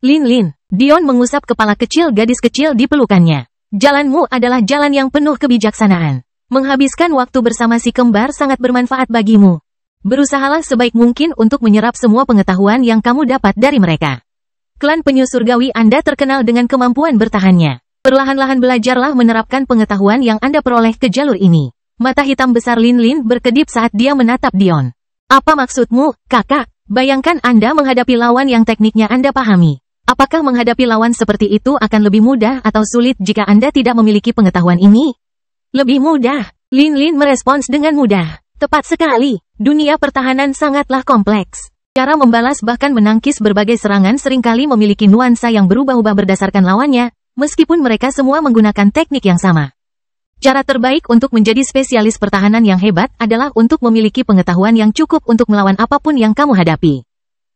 Lin, Dion mengusap kepala kecil gadis kecil di pelukannya. Jalanmu adalah jalan yang penuh kebijaksanaan. Menghabiskan waktu bersama si kembar sangat bermanfaat bagimu. Berusahalah sebaik mungkin untuk menyerap semua pengetahuan yang kamu dapat dari mereka. Klan penyu surgawi Anda terkenal dengan kemampuan bertahannya. Perlahan-lahan belajarlah menerapkan pengetahuan yang Anda peroleh ke jalur ini. Mata hitam besar Lin berkedip saat dia menatap Dion. Apa maksudmu, kakak? Bayangkan Anda menghadapi lawan yang tekniknya Anda pahami. Apakah menghadapi lawan seperti itu akan lebih mudah atau sulit jika Anda tidak memiliki pengetahuan ini? Lebih mudah. Lin merespons dengan mudah. Tepat sekali. Dunia pertahanan sangatlah kompleks. Cara membalas bahkan menangkis berbagai serangan seringkali memiliki nuansa yang berubah-ubah berdasarkan lawannya, meskipun mereka semua menggunakan teknik yang sama. Cara terbaik untuk menjadi spesialis pertahanan yang hebat adalah untuk memiliki pengetahuan yang cukup untuk melawan apapun yang kamu hadapi.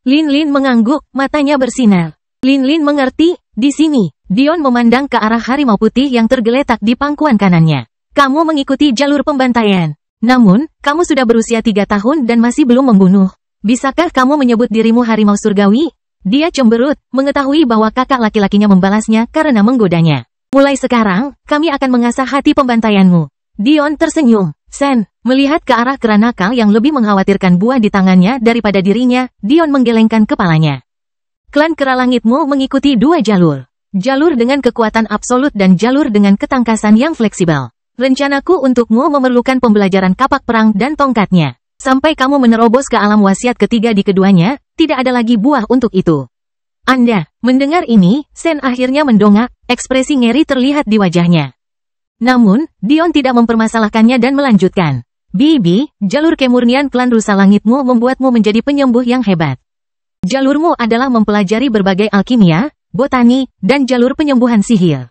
Lin Lin mengangguk, matanya bersinar. Lin Lin mengerti, di sini. Dion memandang ke arah harimau putih yang tergeletak di pangkuan kanannya. Kamu mengikuti jalur pembantaian. Namun, kamu sudah berusia 3 tahun dan masih belum membunuh. Bisakah kamu menyebut dirimu harimau surgawi? Dia cemberut, mengetahui bahwa kakak laki-lakinya membalasnya karena menggodanya. Mulai sekarang, kami akan mengasah hati pembantaianmu. Dion tersenyum. Sen, melihat ke arah kera nakal yang lebih mengkhawatirkan buah di tangannya daripada dirinya, Dion menggelengkan kepalanya. Klan Kera Langitmu mengikuti 2 jalur. Jalur dengan kekuatan absolut dan jalur dengan ketangkasan yang fleksibel. Rencanaku untukmu memerlukan pembelajaran kapak perang dan tongkatnya. Sampai kamu menerobos ke alam wasiat ketiga di keduanya, tidak ada lagi buah untuk itu. Anda, mendengar ini, Sen akhirnya mendongak, ekspresi ngeri terlihat di wajahnya. Namun, Dion tidak mempermasalahkannya dan melanjutkan. Bibi, jalur kemurnian klan rusa langitmu membuatmu menjadi penyembuh yang hebat. Jalurmu adalah mempelajari berbagai alkimia, botani, dan jalur penyembuhan sihir.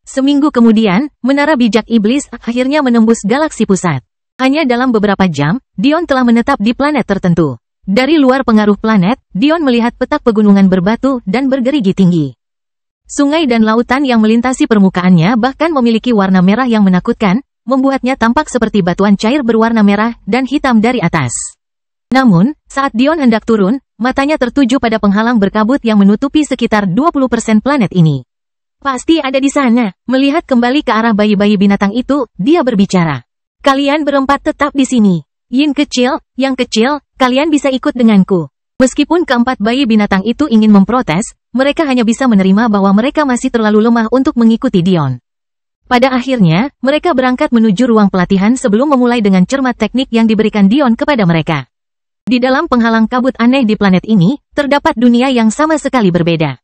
Seminggu kemudian, menara bijak iblis akhirnya menembus galaksi pusat. Hanya dalam beberapa jam, Dion telah menetap di planet tertentu. Dari luar pengaruh planet, Dion melihat petak pegunungan berbatu dan bergerigi tinggi. Sungai dan lautan yang melintasi permukaannya bahkan memiliki warna merah yang menakutkan, membuatnya tampak seperti batuan cair berwarna merah dan hitam dari atas. Namun, saat Dion hendak turun, matanya tertuju pada penghalang berkabut yang menutupi sekitar 20% planet ini. Pasti ada di sana. Melihat kembali ke arah bayi-bayi binatang itu, dia berbicara. Kalian berempat tetap di sini. Yin kecil, yang kecil, kalian bisa ikut denganku. Meskipun keempat bayi binatang itu ingin memprotes, mereka hanya bisa menerima bahwa mereka masih terlalu lemah untuk mengikuti Dion. Pada akhirnya, mereka berangkat menuju ruang pelatihan sebelum memulai dengan cermat teknik yang diberikan Dion kepada mereka. Di dalam penghalang kabut aneh di planet ini, terdapat dunia yang sama sekali berbeda.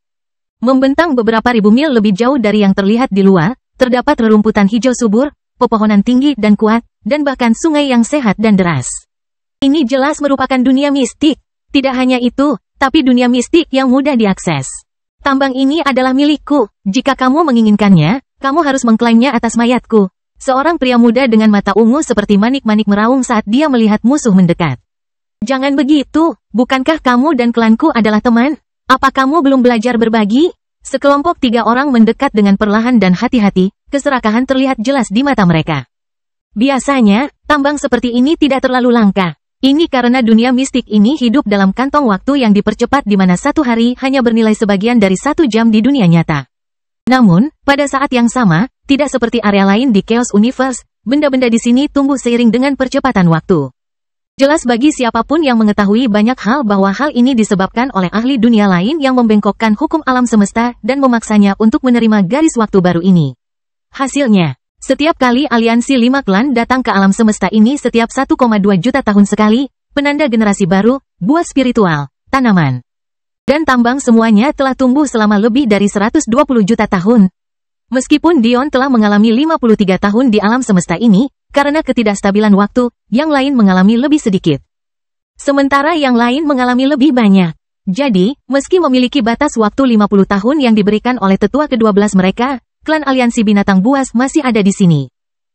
Membentang beberapa ribu mil lebih jauh dari yang terlihat di luar, terdapat rerumputan hijau subur, pepohonan tinggi dan kuat, dan bahkan sungai yang sehat dan deras. Ini jelas merupakan dunia mistik. Tidak hanya itu, tapi dunia mistik yang mudah diakses. Tambang ini adalah milikku. Jika kamu menginginkannya, kamu harus mengklaimnya atas mayatku. Seorang pria muda dengan mata ungu seperti manik-manik meraung saat dia melihat musuh mendekat. Jangan begitu, bukankah kamu dan klanku adalah teman? Apa kamu belum belajar berbagi? Sekelompok 3 orang mendekat dengan perlahan dan hati-hati, keserakahan terlihat jelas di mata mereka. Biasanya, tambang seperti ini tidak terlalu langka. Ini karena dunia mistik ini hidup dalam kantong waktu yang dipercepat di mana satu hari hanya bernilai sebagian dari 1 jam di dunia nyata. Namun, pada saat yang sama, tidak seperti area lain di Chaos Universe, benda-benda di sini tumbuh seiring dengan percepatan waktu. Jelas bagi siapapun yang mengetahui banyak hal bahwa hal ini disebabkan oleh ahli dunia lain yang membengkokkan hukum alam semesta dan memaksanya untuk menerima garis waktu baru ini. Hasilnya, setiap kali aliansi 5 klan datang ke alam semesta ini setiap 1,2 juta tahun sekali, penanda generasi baru, buah spiritual, tanaman, dan tambang semuanya telah tumbuh selama lebih dari 120 juta tahun. Meskipun Dion telah mengalami 53 tahun di alam semesta ini, karena ketidakstabilan waktu, yang lain mengalami lebih sedikit. Sementara yang lain mengalami lebih banyak. Jadi, meski memiliki batas waktu 50 tahun yang diberikan oleh tetua ke-12 mereka, klan aliansi binatang buas masih ada di sini.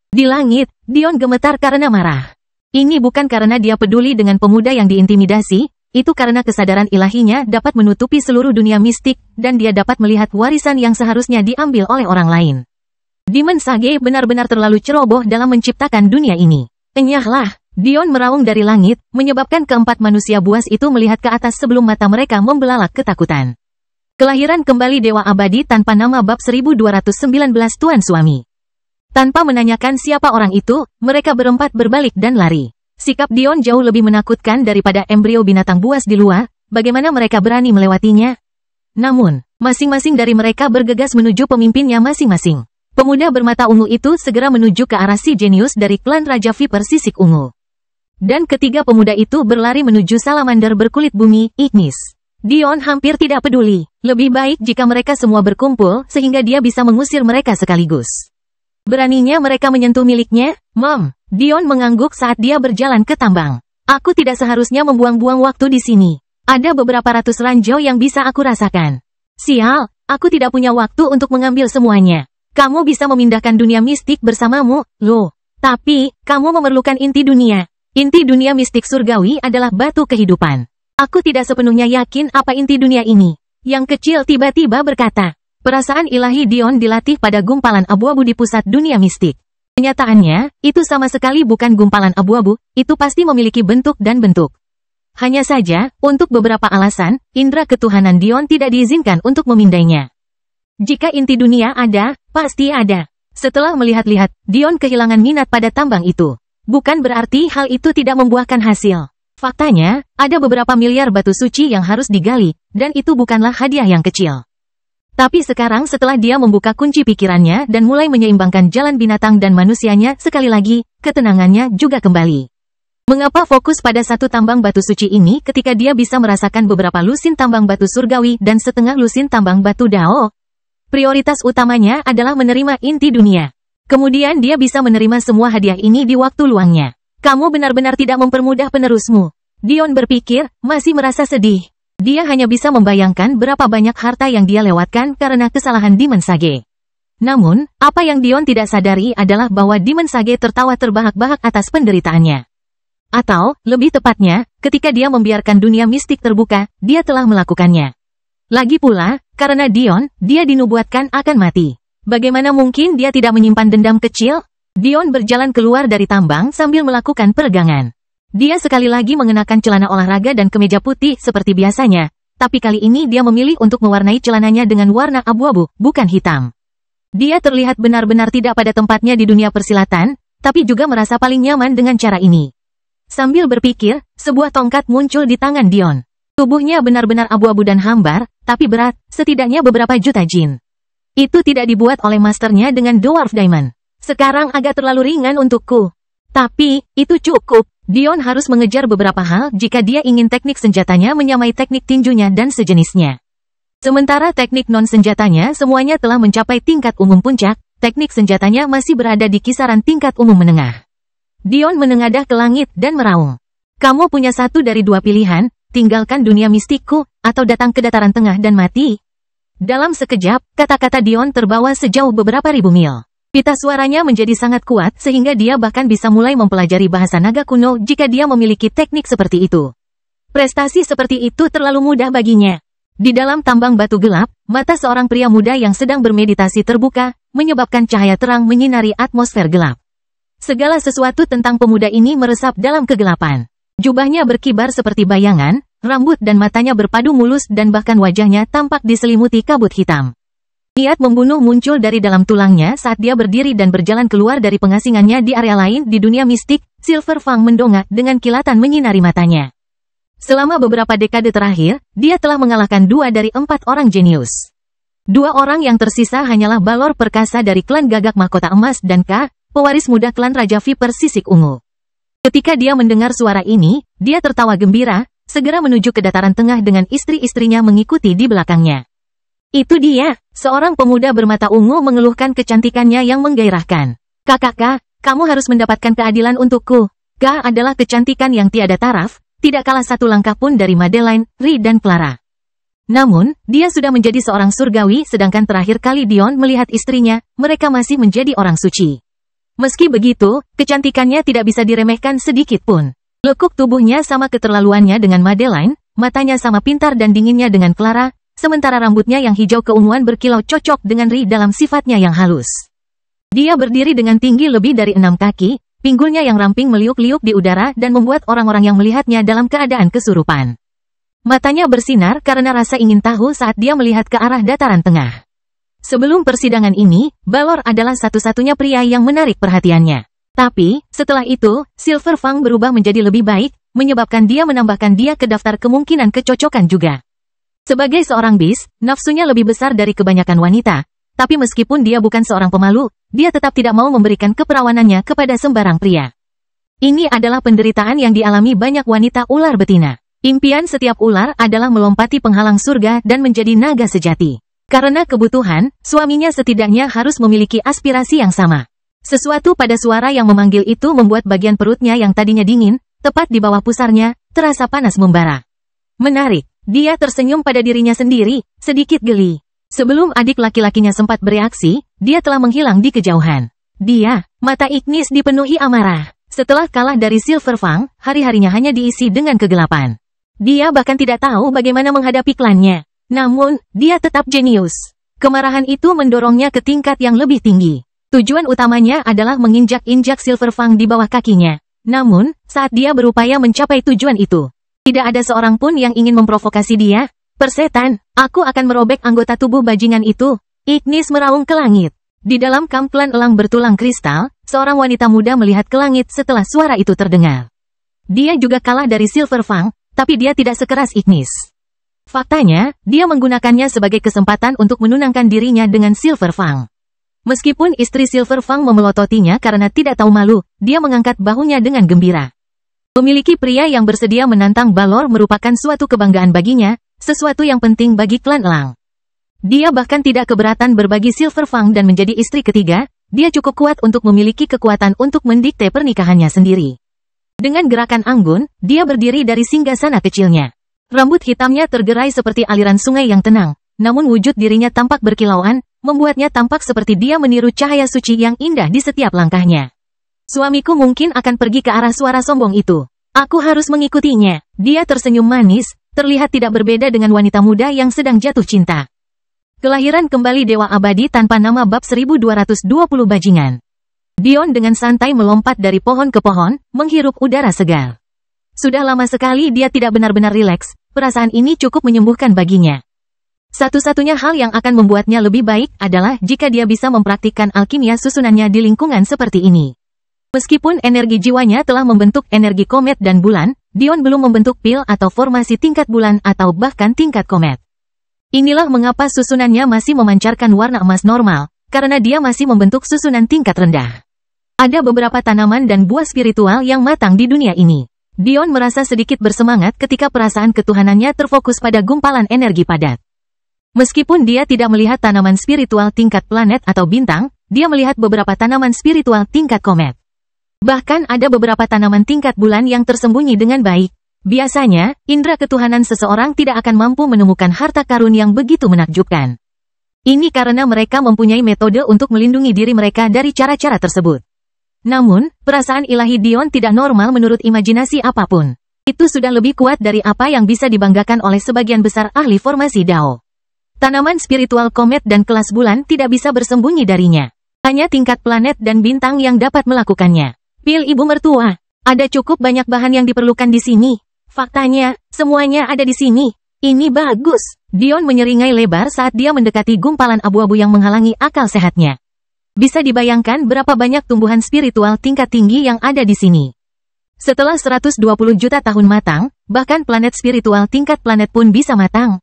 Di langit, Dion gemetar karena marah. Ini bukan karena dia peduli dengan pemuda yang diintimidasi, itu karena kesadaran ilahinya dapat menutupi seluruh dunia mistik, dan dia dapat melihat warisan yang seharusnya diambil oleh orang lain. Demon Sage benar-benar terlalu ceroboh dalam menciptakan dunia ini. Enyahlah, Dion meraung dari langit, menyebabkan keempat manusia buas itu melihat ke atas sebelum mata mereka membelalak ketakutan. Kelahiran kembali Dewa Abadi tanpa nama bab 1219 Tuan Suami. Tanpa menanyakan siapa orang itu, mereka berempat berbalik dan lari. Sikap Dion jauh lebih menakutkan daripada embrio binatang buas di luar, bagaimana mereka berani melewatinya? Namun, masing-masing dari mereka bergegas menuju pemimpinnya masing-masing. Pemuda bermata ungu itu segera menuju ke arah si jenius dari klan Raja Viper Sisik Ungu. Dan ketiga pemuda itu berlari menuju salamander berkulit bumi, Ignis. Dion hampir tidak peduli. Lebih baik jika mereka semua berkumpul, sehingga dia bisa mengusir mereka sekaligus. Beraninya mereka menyentuh miliknya? Mom, Dion mengangguk saat dia berjalan ke tambang. Aku tidak seharusnya membuang-buang waktu di sini. Ada beberapa ratus ranjau yang bisa aku rasakan. Sial, aku tidak punya waktu untuk mengambil semuanya. Kamu bisa memindahkan dunia mistik bersamamu, loh. Tapi, kamu memerlukan inti dunia. Inti dunia mistik surgawi adalah batu kehidupan. Aku tidak sepenuhnya yakin apa inti dunia ini. Yang kecil tiba-tiba berkata. Perasaan ilahi Dion dilatih pada gumpalan abu-abu di pusat dunia mistik. Kenyataannya, itu sama sekali bukan gumpalan abu-abu, itu pasti memiliki bentuk dan bentuk. Hanya saja, untuk beberapa alasan, indera ketuhanan Dion tidak diizinkan untuk memindainya. Jika inti dunia ada, pasti ada. Setelah melihat-lihat, Dion kehilangan minat pada tambang itu. Bukan berarti hal itu tidak membuahkan hasil. Faktanya, ada beberapa miliar batu suci yang harus digali, dan itu bukanlah hadiah yang kecil. Tapi sekarang setelah dia membuka kunci pikirannya dan mulai menyeimbangkan jalan binatang dan manusianya, sekali lagi, ketenangannya juga kembali. Mengapa fokus pada satu tambang batu suci ini ketika dia bisa merasakan beberapa lusin tambang batu surgawi dan setengah lusin tambang batu Dao? Prioritas utamanya adalah menerima inti dunia. Kemudian dia bisa menerima semua hadiah ini di waktu luangnya. Kamu benar-benar tidak mempermudah penerusmu. Dion berpikir, masih merasa sedih. Dia hanya bisa membayangkan berapa banyak harta yang dia lewatkan karena kesalahan Demon Sage. Namun, apa yang Dion tidak sadari adalah bahwa Demon Sage tertawa terbahak-bahak atas penderitaannya. Atau, lebih tepatnya, ketika dia membiarkan dunia mistik terbuka, dia telah melakukannya. Lagi pula, karena Dion, dia dinubuatkan akan mati. Bagaimana mungkin dia tidak menyimpan dendam kecil? Dion berjalan keluar dari tambang sambil melakukan peregangan. Dia sekali lagi mengenakan celana olahraga dan kemeja putih seperti biasanya, tapi kali ini dia memilih untuk mewarnai celananya dengan warna abu-abu, bukan hitam. Dia terlihat benar-benar tidak pada tempatnya di dunia persilatan, tapi juga merasa paling nyaman dengan cara ini. Sambil berpikir, sebuah tongkat muncul di tangan Dion. Tubuhnya benar-benar abu-abu dan hambar, tapi berat, setidaknya beberapa juta jin. Itu tidak dibuat oleh masternya dengan Dwarf Diamond. Sekarang agak terlalu ringan untukku. Tapi, itu cukup. Dion harus mengejar beberapa hal jika dia ingin teknik senjatanya menyamai teknik tinjunya dan sejenisnya. Sementara teknik non-senjatanya semuanya telah mencapai tingkat umum puncak, teknik senjatanya masih berada di kisaran tingkat umum menengah. Dion menengadah ke langit dan meraung. Kamu punya satu dari dua pilihan, tinggalkan dunia mistikku, atau datang ke dataran tengah dan mati. Dalam sekejap, kata-kata Dion terbawa sejauh beberapa ribu mil. Pita suaranya menjadi sangat kuat sehingga dia bahkan bisa mulai mempelajari bahasa naga kuno jika dia memiliki teknik seperti itu. Prestasi seperti itu terlalu mudah baginya. Di dalam tambang batu gelap, mata seorang pria muda yang sedang bermeditasi terbuka, menyebabkan cahaya terang menyinari atmosfer gelap. Segala sesuatu tentang pemuda ini meresap dalam kegelapan. Jubahnya berkibar seperti bayangan, rambut dan matanya berpadu mulus dan bahkan wajahnya tampak diselimuti kabut hitam. Niat membunuh muncul dari dalam tulangnya saat dia berdiri dan berjalan keluar dari pengasingannya di area lain di dunia mistik. Silver Fang mendongak dengan kilatan menyinari matanya. Selama beberapa dekade terakhir, dia telah mengalahkan 2 dari 4 orang jenius. 2 orang yang tersisa hanyalah Balor perkasa dari klan Gagak Mahkota Emas dan K, pewaris muda klan Raja Viper Sisik Ungu. Ketika dia mendengar suara ini, dia tertawa gembira, segera menuju ke dataran tengah dengan istri-istrinya mengikuti di belakangnya. Itu dia, seorang pemuda bermata ungu mengeluhkan kecantikannya yang menggairahkan. Kakak, kamu harus mendapatkan keadilan untukku. K adalah kecantikan yang tiada taraf, tidak kalah satu langkah pun dari Madeline, Ri dan Clara. Namun, dia sudah menjadi seorang surgawi sedangkan terakhir kali Dion melihat istrinya, mereka masih menjadi orang suci. Meski begitu, kecantikannya tidak bisa diremehkan sedikit pun. Lekuk tubuhnya sama keterlaluannya dengan Madeline, matanya sama pintar dan dinginnya dengan Clara, sementara rambutnya yang hijau keunguan berkilau cocok dengan Ri dalam sifatnya yang halus. Dia berdiri dengan tinggi lebih dari 6 kaki, pinggulnya yang ramping meliuk-liuk di udara dan membuat orang-orang yang melihatnya dalam keadaan kesurupan. Matanya bersinar karena rasa ingin tahu saat dia melihat ke arah dataran tengah. Sebelum persidangan ini, Balor adalah satu-satunya pria yang menarik perhatiannya. Tapi, setelah itu, Silver Fang berubah menjadi lebih baik, menyebabkan dia menambahkan dia ke daftar kemungkinan kecocokan juga. Sebagai seorang bis, nafsunya lebih besar dari kebanyakan wanita, tapi meskipun dia bukan seorang pemalu, dia tetap tidak mau memberikan keperawanannya kepada sembarang pria. Ini adalah penderitaan yang dialami banyak wanita ular betina. Impian setiap ular adalah melompati penghalang surga dan menjadi naga sejati. Karena kebutuhan, suaminya setidaknya harus memiliki aspirasi yang sama. Sesuatu pada suara yang memanggil itu membuat bagian perutnya yang tadinya dingin, tepat di bawah pusarnya, terasa panas membara. Menarik. Dia tersenyum pada dirinya sendiri, sedikit geli. Sebelum adik laki-lakinya sempat bereaksi, dia telah menghilang di kejauhan. Mata Ignis dipenuhi amarah. Setelah kalah dari Silver Fang, hari-harinya hanya diisi dengan kegelapan. Dia bahkan tidak tahu bagaimana menghadapi klannya. Namun, dia tetap jenius. Kemarahan itu mendorongnya ke tingkat yang lebih tinggi. Tujuan utamanya adalah menginjak-injak Silver Fang di bawah kakinya. Namun, saat dia berupaya mencapai tujuan itu, tidak ada seorang pun yang ingin memprovokasi dia. Persetan, aku akan merobek anggota tubuh bajingan itu. Ignis meraung ke langit. Di dalam kamp klan elang bertulang kristal, seorang wanita muda melihat ke langit setelah suara itu terdengar. Dia juga kalah dari Silver Fang, tapi dia tidak sekeras Ignis. Faktanya, dia menggunakannya sebagai kesempatan untuk menunangkan dirinya dengan Silver Fang. Meskipun istri Silver Fang memelototinya karena tidak tahu malu, dia mengangkat bahunya dengan gembira. Memiliki pria yang bersedia menantang Balor merupakan suatu kebanggaan baginya, sesuatu yang penting bagi klan elang. Dia bahkan tidak keberatan berbagi Silver Fang dan menjadi istri ketiga, dia cukup kuat untuk memiliki kekuatan untuk mendikte pernikahannya sendiri. Dengan gerakan anggun, dia berdiri dari singgasana kecilnya. Rambut hitamnya tergerai seperti aliran sungai yang tenang, namun wujud dirinya tampak berkilauan, membuatnya tampak seperti dia meniru cahaya suci yang indah di setiap langkahnya. Suamiku mungkin akan pergi ke arah suara sombong itu. Aku harus mengikutinya. Dia tersenyum manis, terlihat tidak berbeda dengan wanita muda yang sedang jatuh cinta. Kelahiran kembali Dewa Abadi tanpa nama bab 1220 bajingan. Dion dengan santai melompat dari pohon ke pohon, menghirup udara segar. Sudah lama sekali dia tidak benar-benar rileks, perasaan ini cukup menyembuhkan baginya. Satu-satunya hal yang akan membuatnya lebih baik adalah jika dia bisa mempraktikkan alkimia susunannya di lingkungan seperti ini. Meskipun energi jiwanya telah membentuk energi komet dan bulan, Dion belum membentuk pil atau formasi tingkat bulan atau bahkan tingkat komet. Inilah mengapa susunannya masih memancarkan warna emas normal, karena dia masih membentuk susunan tingkat rendah. Ada beberapa tanaman dan buah spiritual yang matang di dunia ini. Dion merasa sedikit bersemangat ketika perasaan ketuhanannya terfokus pada gumpalan energi padat. Meskipun dia tidak melihat tanaman spiritual tingkat planet atau bintang, dia melihat beberapa tanaman spiritual tingkat komet. Bahkan ada beberapa tanaman tingkat bulan yang tersembunyi dengan baik. Biasanya, indera ketuhanan seseorang tidak akan mampu menemukan harta karun yang begitu menakjubkan. Ini karena mereka mempunyai metode untuk melindungi diri mereka dari cara-cara tersebut. Namun, perasaan ilahi Dion tidak normal menurut imajinasi apapun. Itu sudah lebih kuat dari apa yang bisa dibanggakan oleh sebagian besar ahli formasi Dao. Tanaman spiritual komet dan kelas bulan tidak bisa bersembunyi darinya. Hanya tingkat planet dan bintang yang dapat melakukannya. Pil ibu mertua, ada cukup banyak bahan yang diperlukan di sini. Faktanya, semuanya ada di sini. Ini bagus. Dion menyeringai lebar saat dia mendekati gumpalan abu-abu yang menghalangi akal sehatnya. Bisa dibayangkan berapa banyak tumbuhan spiritual tingkat tinggi yang ada di sini. Setelah 120 juta tahun matang, bahkan planet spiritual tingkat planet pun bisa matang.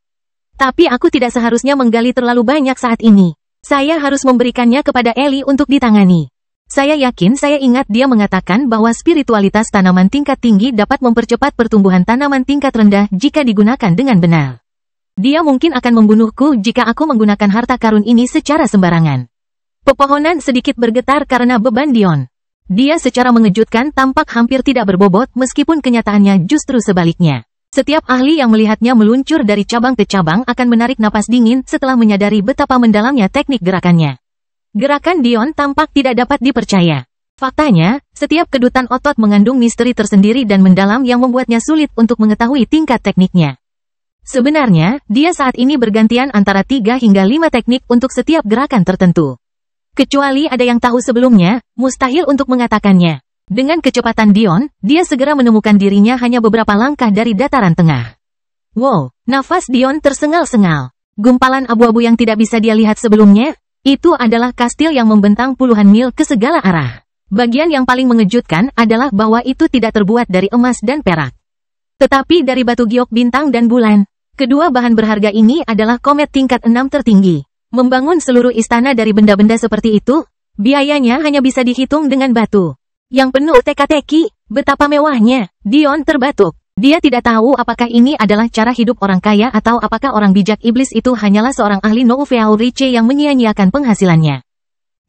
Tapi aku tidak seharusnya menggali terlalu banyak saat ini. Saya harus memberikannya kepada Eli untuk ditangani. Saya yakin saya ingat dia mengatakan bahwa spiritualitas tanaman tingkat tinggi dapat mempercepat pertumbuhan tanaman tingkat rendah jika digunakan dengan benar. Dia mungkin akan membunuhku jika aku menggunakan harta karun ini secara sembarangan. Pepohonan sedikit bergetar karena beban Dion. Dia secara mengejutkan tampak hampir tidak berbobot meskipun kenyataannya justru sebaliknya. Setiap ahli yang melihatnya meluncur dari cabang ke cabang akan menarik napas dingin setelah menyadari betapa mendalamnya teknik gerakannya. Gerakan Dion tampak tidak dapat dipercaya. Faktanya, setiap kedutan otot mengandung misteri tersendiri dan mendalam yang membuatnya sulit untuk mengetahui tingkat tekniknya. Sebenarnya, dia saat ini bergantian antara 3 hingga 5 teknik untuk setiap gerakan tertentu. Kecuali ada yang tahu sebelumnya, mustahil untuk mengatakannya. Dengan kecepatan Dion, dia segera menemukan dirinya hanya beberapa langkah dari dataran tengah. Wow, nafas Dion tersengal-sengal. Gumpalan abu-abu yang tidak bisa dia lihat sebelumnya, itu adalah kastil yang membentang puluhan mil ke segala arah. Bagian yang paling mengejutkan adalah bahwa itu tidak terbuat dari emas dan perak, tetapi dari batu giok bintang dan bulan. Kedua bahan berharga ini adalah komet tingkat 6 tertinggi. Membangun seluruh istana dari benda-benda seperti itu, biayanya hanya bisa dihitung dengan batu yang penuh teka-teki. Betapa mewahnya. Dion terbatuk. Dia tidak tahu apakah ini adalah cara hidup orang kaya atau apakah orang bijak iblis itu hanyalah seorang ahli Nouveau Riche yang menyia-nyiakan penghasilannya.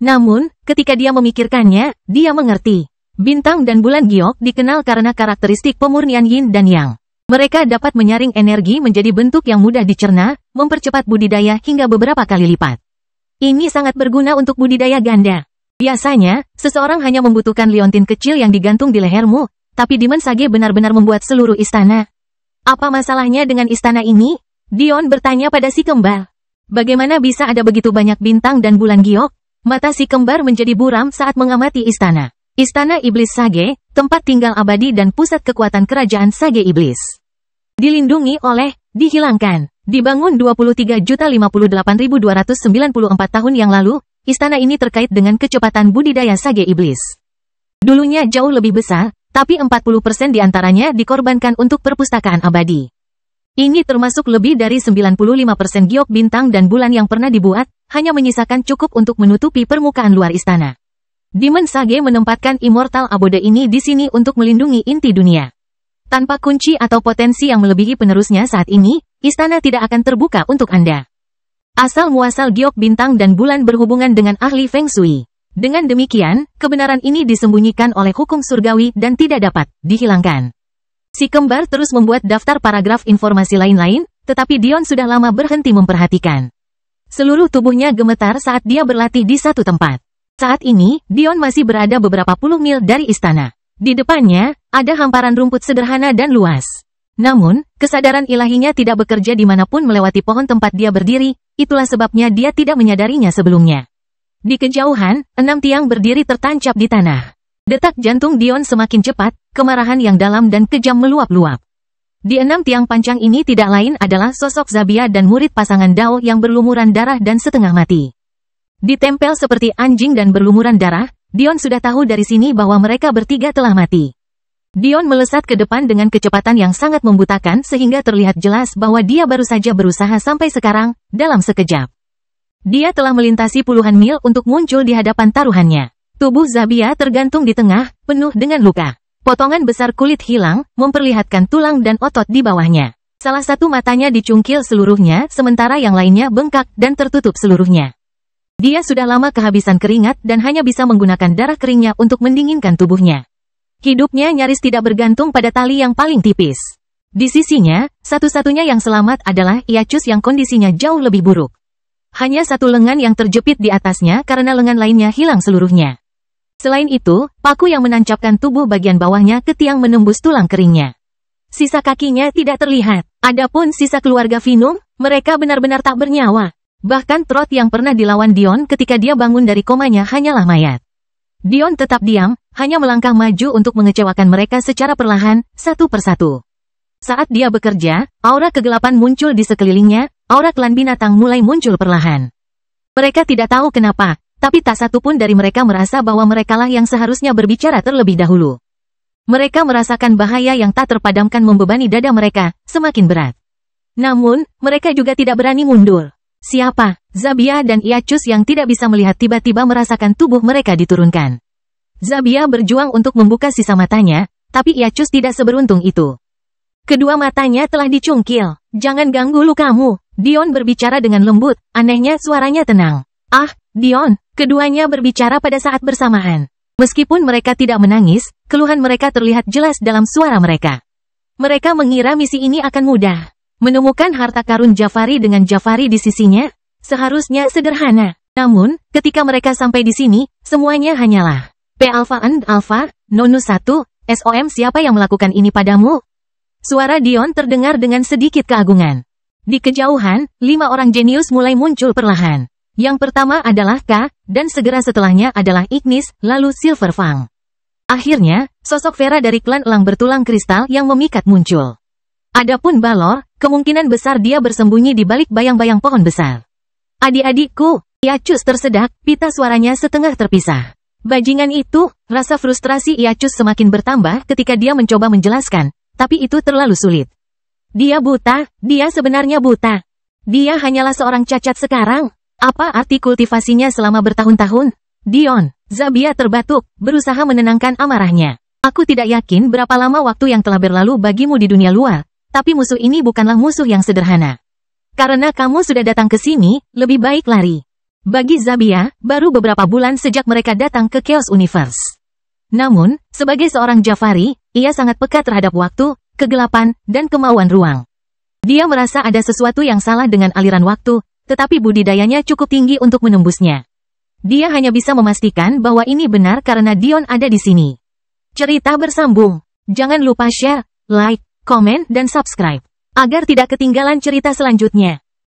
Namun, ketika dia memikirkannya, dia mengerti. Bintang dan bulan giok dikenal karena karakteristik pemurnian yin dan yang. Mereka dapat menyaring energi menjadi bentuk yang mudah dicerna, mempercepat budidaya hingga beberapa kali lipat. Ini sangat berguna untuk budidaya ganda. Biasanya, seseorang hanya membutuhkan liontin kecil yang digantung di lehermu, tapi Demon Sage benar-benar membuat seluruh istana. Apa masalahnya dengan istana ini? Dion bertanya pada si kembar. Bagaimana bisa ada begitu banyak bintang dan bulan giok? Mata si kembar menjadi buram saat mengamati istana. Istana Iblis Sage, tempat tinggal abadi dan pusat kekuatan kerajaan Sage Iblis. Dilindungi oleh, dihilangkan. Dibangun 23.058.294 tahun yang lalu, istana ini terkait dengan kecepatan budidaya Sage Iblis. Dulunya jauh lebih besar, tapi 40% diantaranya dikorbankan untuk perpustakaan abadi. Ini termasuk lebih dari 95% giok bintang dan bulan yang pernah dibuat, hanya menyisakan cukup untuk menutupi permukaan luar istana. Demon Sage menempatkan Immortal Abode ini di sini untuk melindungi inti dunia. Tanpa kunci atau potensi yang melebihi penerusnya saat ini, istana tidak akan terbuka untuk Anda. Asal-muasal giok bintang dan bulan berhubungan dengan ahli Feng Shui. Dengan demikian, kebenaran ini disembunyikan oleh hukum surgawi dan tidak dapat dihilangkan. Si kembar terus membuat daftar paragraf informasi lain-lain, tetapi Dion sudah lama berhenti memperhatikan. Seluruh tubuhnya gemetar saat dia berlatih di satu tempat. Saat ini, Dion masih berada beberapa puluh mil dari istana. Di depannya, ada hamparan rumput sederhana dan luas. Namun, kesadaran ilahinya tidak bekerja dimanapun melewati pohon tempat dia berdiri, itulah sebabnya dia tidak menyadarinya sebelumnya. Di kejauhan, 6 tiang berdiri tertancap di tanah. Detak jantung Dion semakin cepat, kemarahan yang dalam dan kejam meluap-luap. Di 6 tiang pancang ini tidak lain adalah sosok Zabia dan murid pasangan Dao yang berlumuran darah dan setengah mati. Ditempel seperti anjing dan berlumuran darah, Dion sudah tahu dari sini bahwa mereka bertiga telah mati. Dion melesat ke depan dengan kecepatan yang sangat membutakan sehingga terlihat jelas bahwa dia baru saja berusaha sampai sekarang, dalam sekejap. Dia telah melintasi puluhan mil untuk muncul di hadapan taruhannya. Tubuh Zabia tergantung di tengah, penuh dengan luka. Potongan besar kulit hilang, memperlihatkan tulang dan otot di bawahnya. Salah satu matanya dicungkil seluruhnya, sementara yang lainnya bengkak dan tertutup seluruhnya. Dia sudah lama kehabisan keringat dan hanya bisa menggunakan darah keringnya untuk mendinginkan tubuhnya. Hidupnya nyaris tidak bergantung pada tali yang paling tipis. Di sisinya, satu-satunya yang selamat adalah Iacus yang kondisinya jauh lebih buruk. Hanya satu lengan yang terjepit di atasnya karena lengan lainnya hilang seluruhnya. Selain itu, paku yang menancapkan tubuh bagian bawahnya ke tiang menembus tulang keringnya. Sisa kakinya tidak terlihat. Adapun sisa keluarga Finum, mereka benar-benar tak bernyawa. Bahkan Trot yang pernah dilawan Dion ketika dia bangun dari komanya hanyalah mayat. Dion tetap diam, hanya melangkah maju untuk mengecewakan mereka secara perlahan, satu persatu. Saat dia bekerja, aura kegelapan muncul di sekelilingnya, aura klan binatang mulai muncul perlahan. Mereka tidak tahu kenapa, tapi tak satu pun dari mereka merasa bahwa merekalah yang seharusnya berbicara terlebih dahulu. Mereka merasakan bahaya yang tak terpadamkan membebani dada mereka, semakin berat. Namun, mereka juga tidak berani mundur. Siapa? Zabia dan Iacus yang tidak bisa melihat tiba-tiba merasakan tubuh mereka diturunkan. Zabia berjuang untuk membuka sisa matanya, tapi Iacus tidak seberuntung itu. Kedua matanya telah dicungkil. Jangan ganggu lukamu. Dion berbicara dengan lembut, anehnya suaranya tenang. Ah, Dion, keduanya berbicara pada saat bersamaan. Meskipun mereka tidak menangis, keluhan mereka terlihat jelas dalam suara mereka. Mereka mengira misi ini akan mudah. Menemukan harta karun Jafari dengan Jafari di sisinya, seharusnya sederhana. Namun, ketika mereka sampai di sini, semuanya hanyalah P Alpha and Alpha, Nonus 1, SOM siapa yang melakukan ini padamu? Suara Dion terdengar dengan sedikit keagungan. Di kejauhan, 5 orang jenius mulai muncul perlahan. Yang pertama adalah K, dan segera setelahnya adalah Ignis, lalu Silver Fang. Akhirnya, sosok Vera dari klan elang bertulang kristal yang memikat muncul. Adapun Balor, kemungkinan besar dia bersembunyi di balik bayang-bayang pohon besar. Adik-adikku, Iacus tersedak, pita suaranya setengah terpisah. Bajingan itu, rasa frustrasi Iacus semakin bertambah ketika dia mencoba menjelaskan, tapi itu terlalu sulit. Dia buta, dia sebenarnya buta. Dia hanyalah seorang cacat sekarang. Apa arti kultivasinya selama bertahun-tahun? Dion, Zabia terbatuk, berusaha menenangkan amarahnya. Aku tidak yakin berapa lama waktu yang telah berlalu bagimu di dunia luar. Tapi musuh ini bukanlah musuh yang sederhana. Karena kamu sudah datang ke sini, lebih baik lari. Bagi Zabia, baru beberapa bulan sejak mereka datang ke Chaos Universe. Namun, sebagai seorang Jafari, ia sangat peka terhadap waktu, kegelapan, dan kemauan ruang. Dia merasa ada sesuatu yang salah dengan aliran waktu, tetapi budidayanya cukup tinggi untuk menembusnya. Dia hanya bisa memastikan bahwa ini benar karena Dion ada di sini. Cerita bersambung. Jangan lupa share, like, komen, dan subscribe, agar tidak ketinggalan cerita selanjutnya.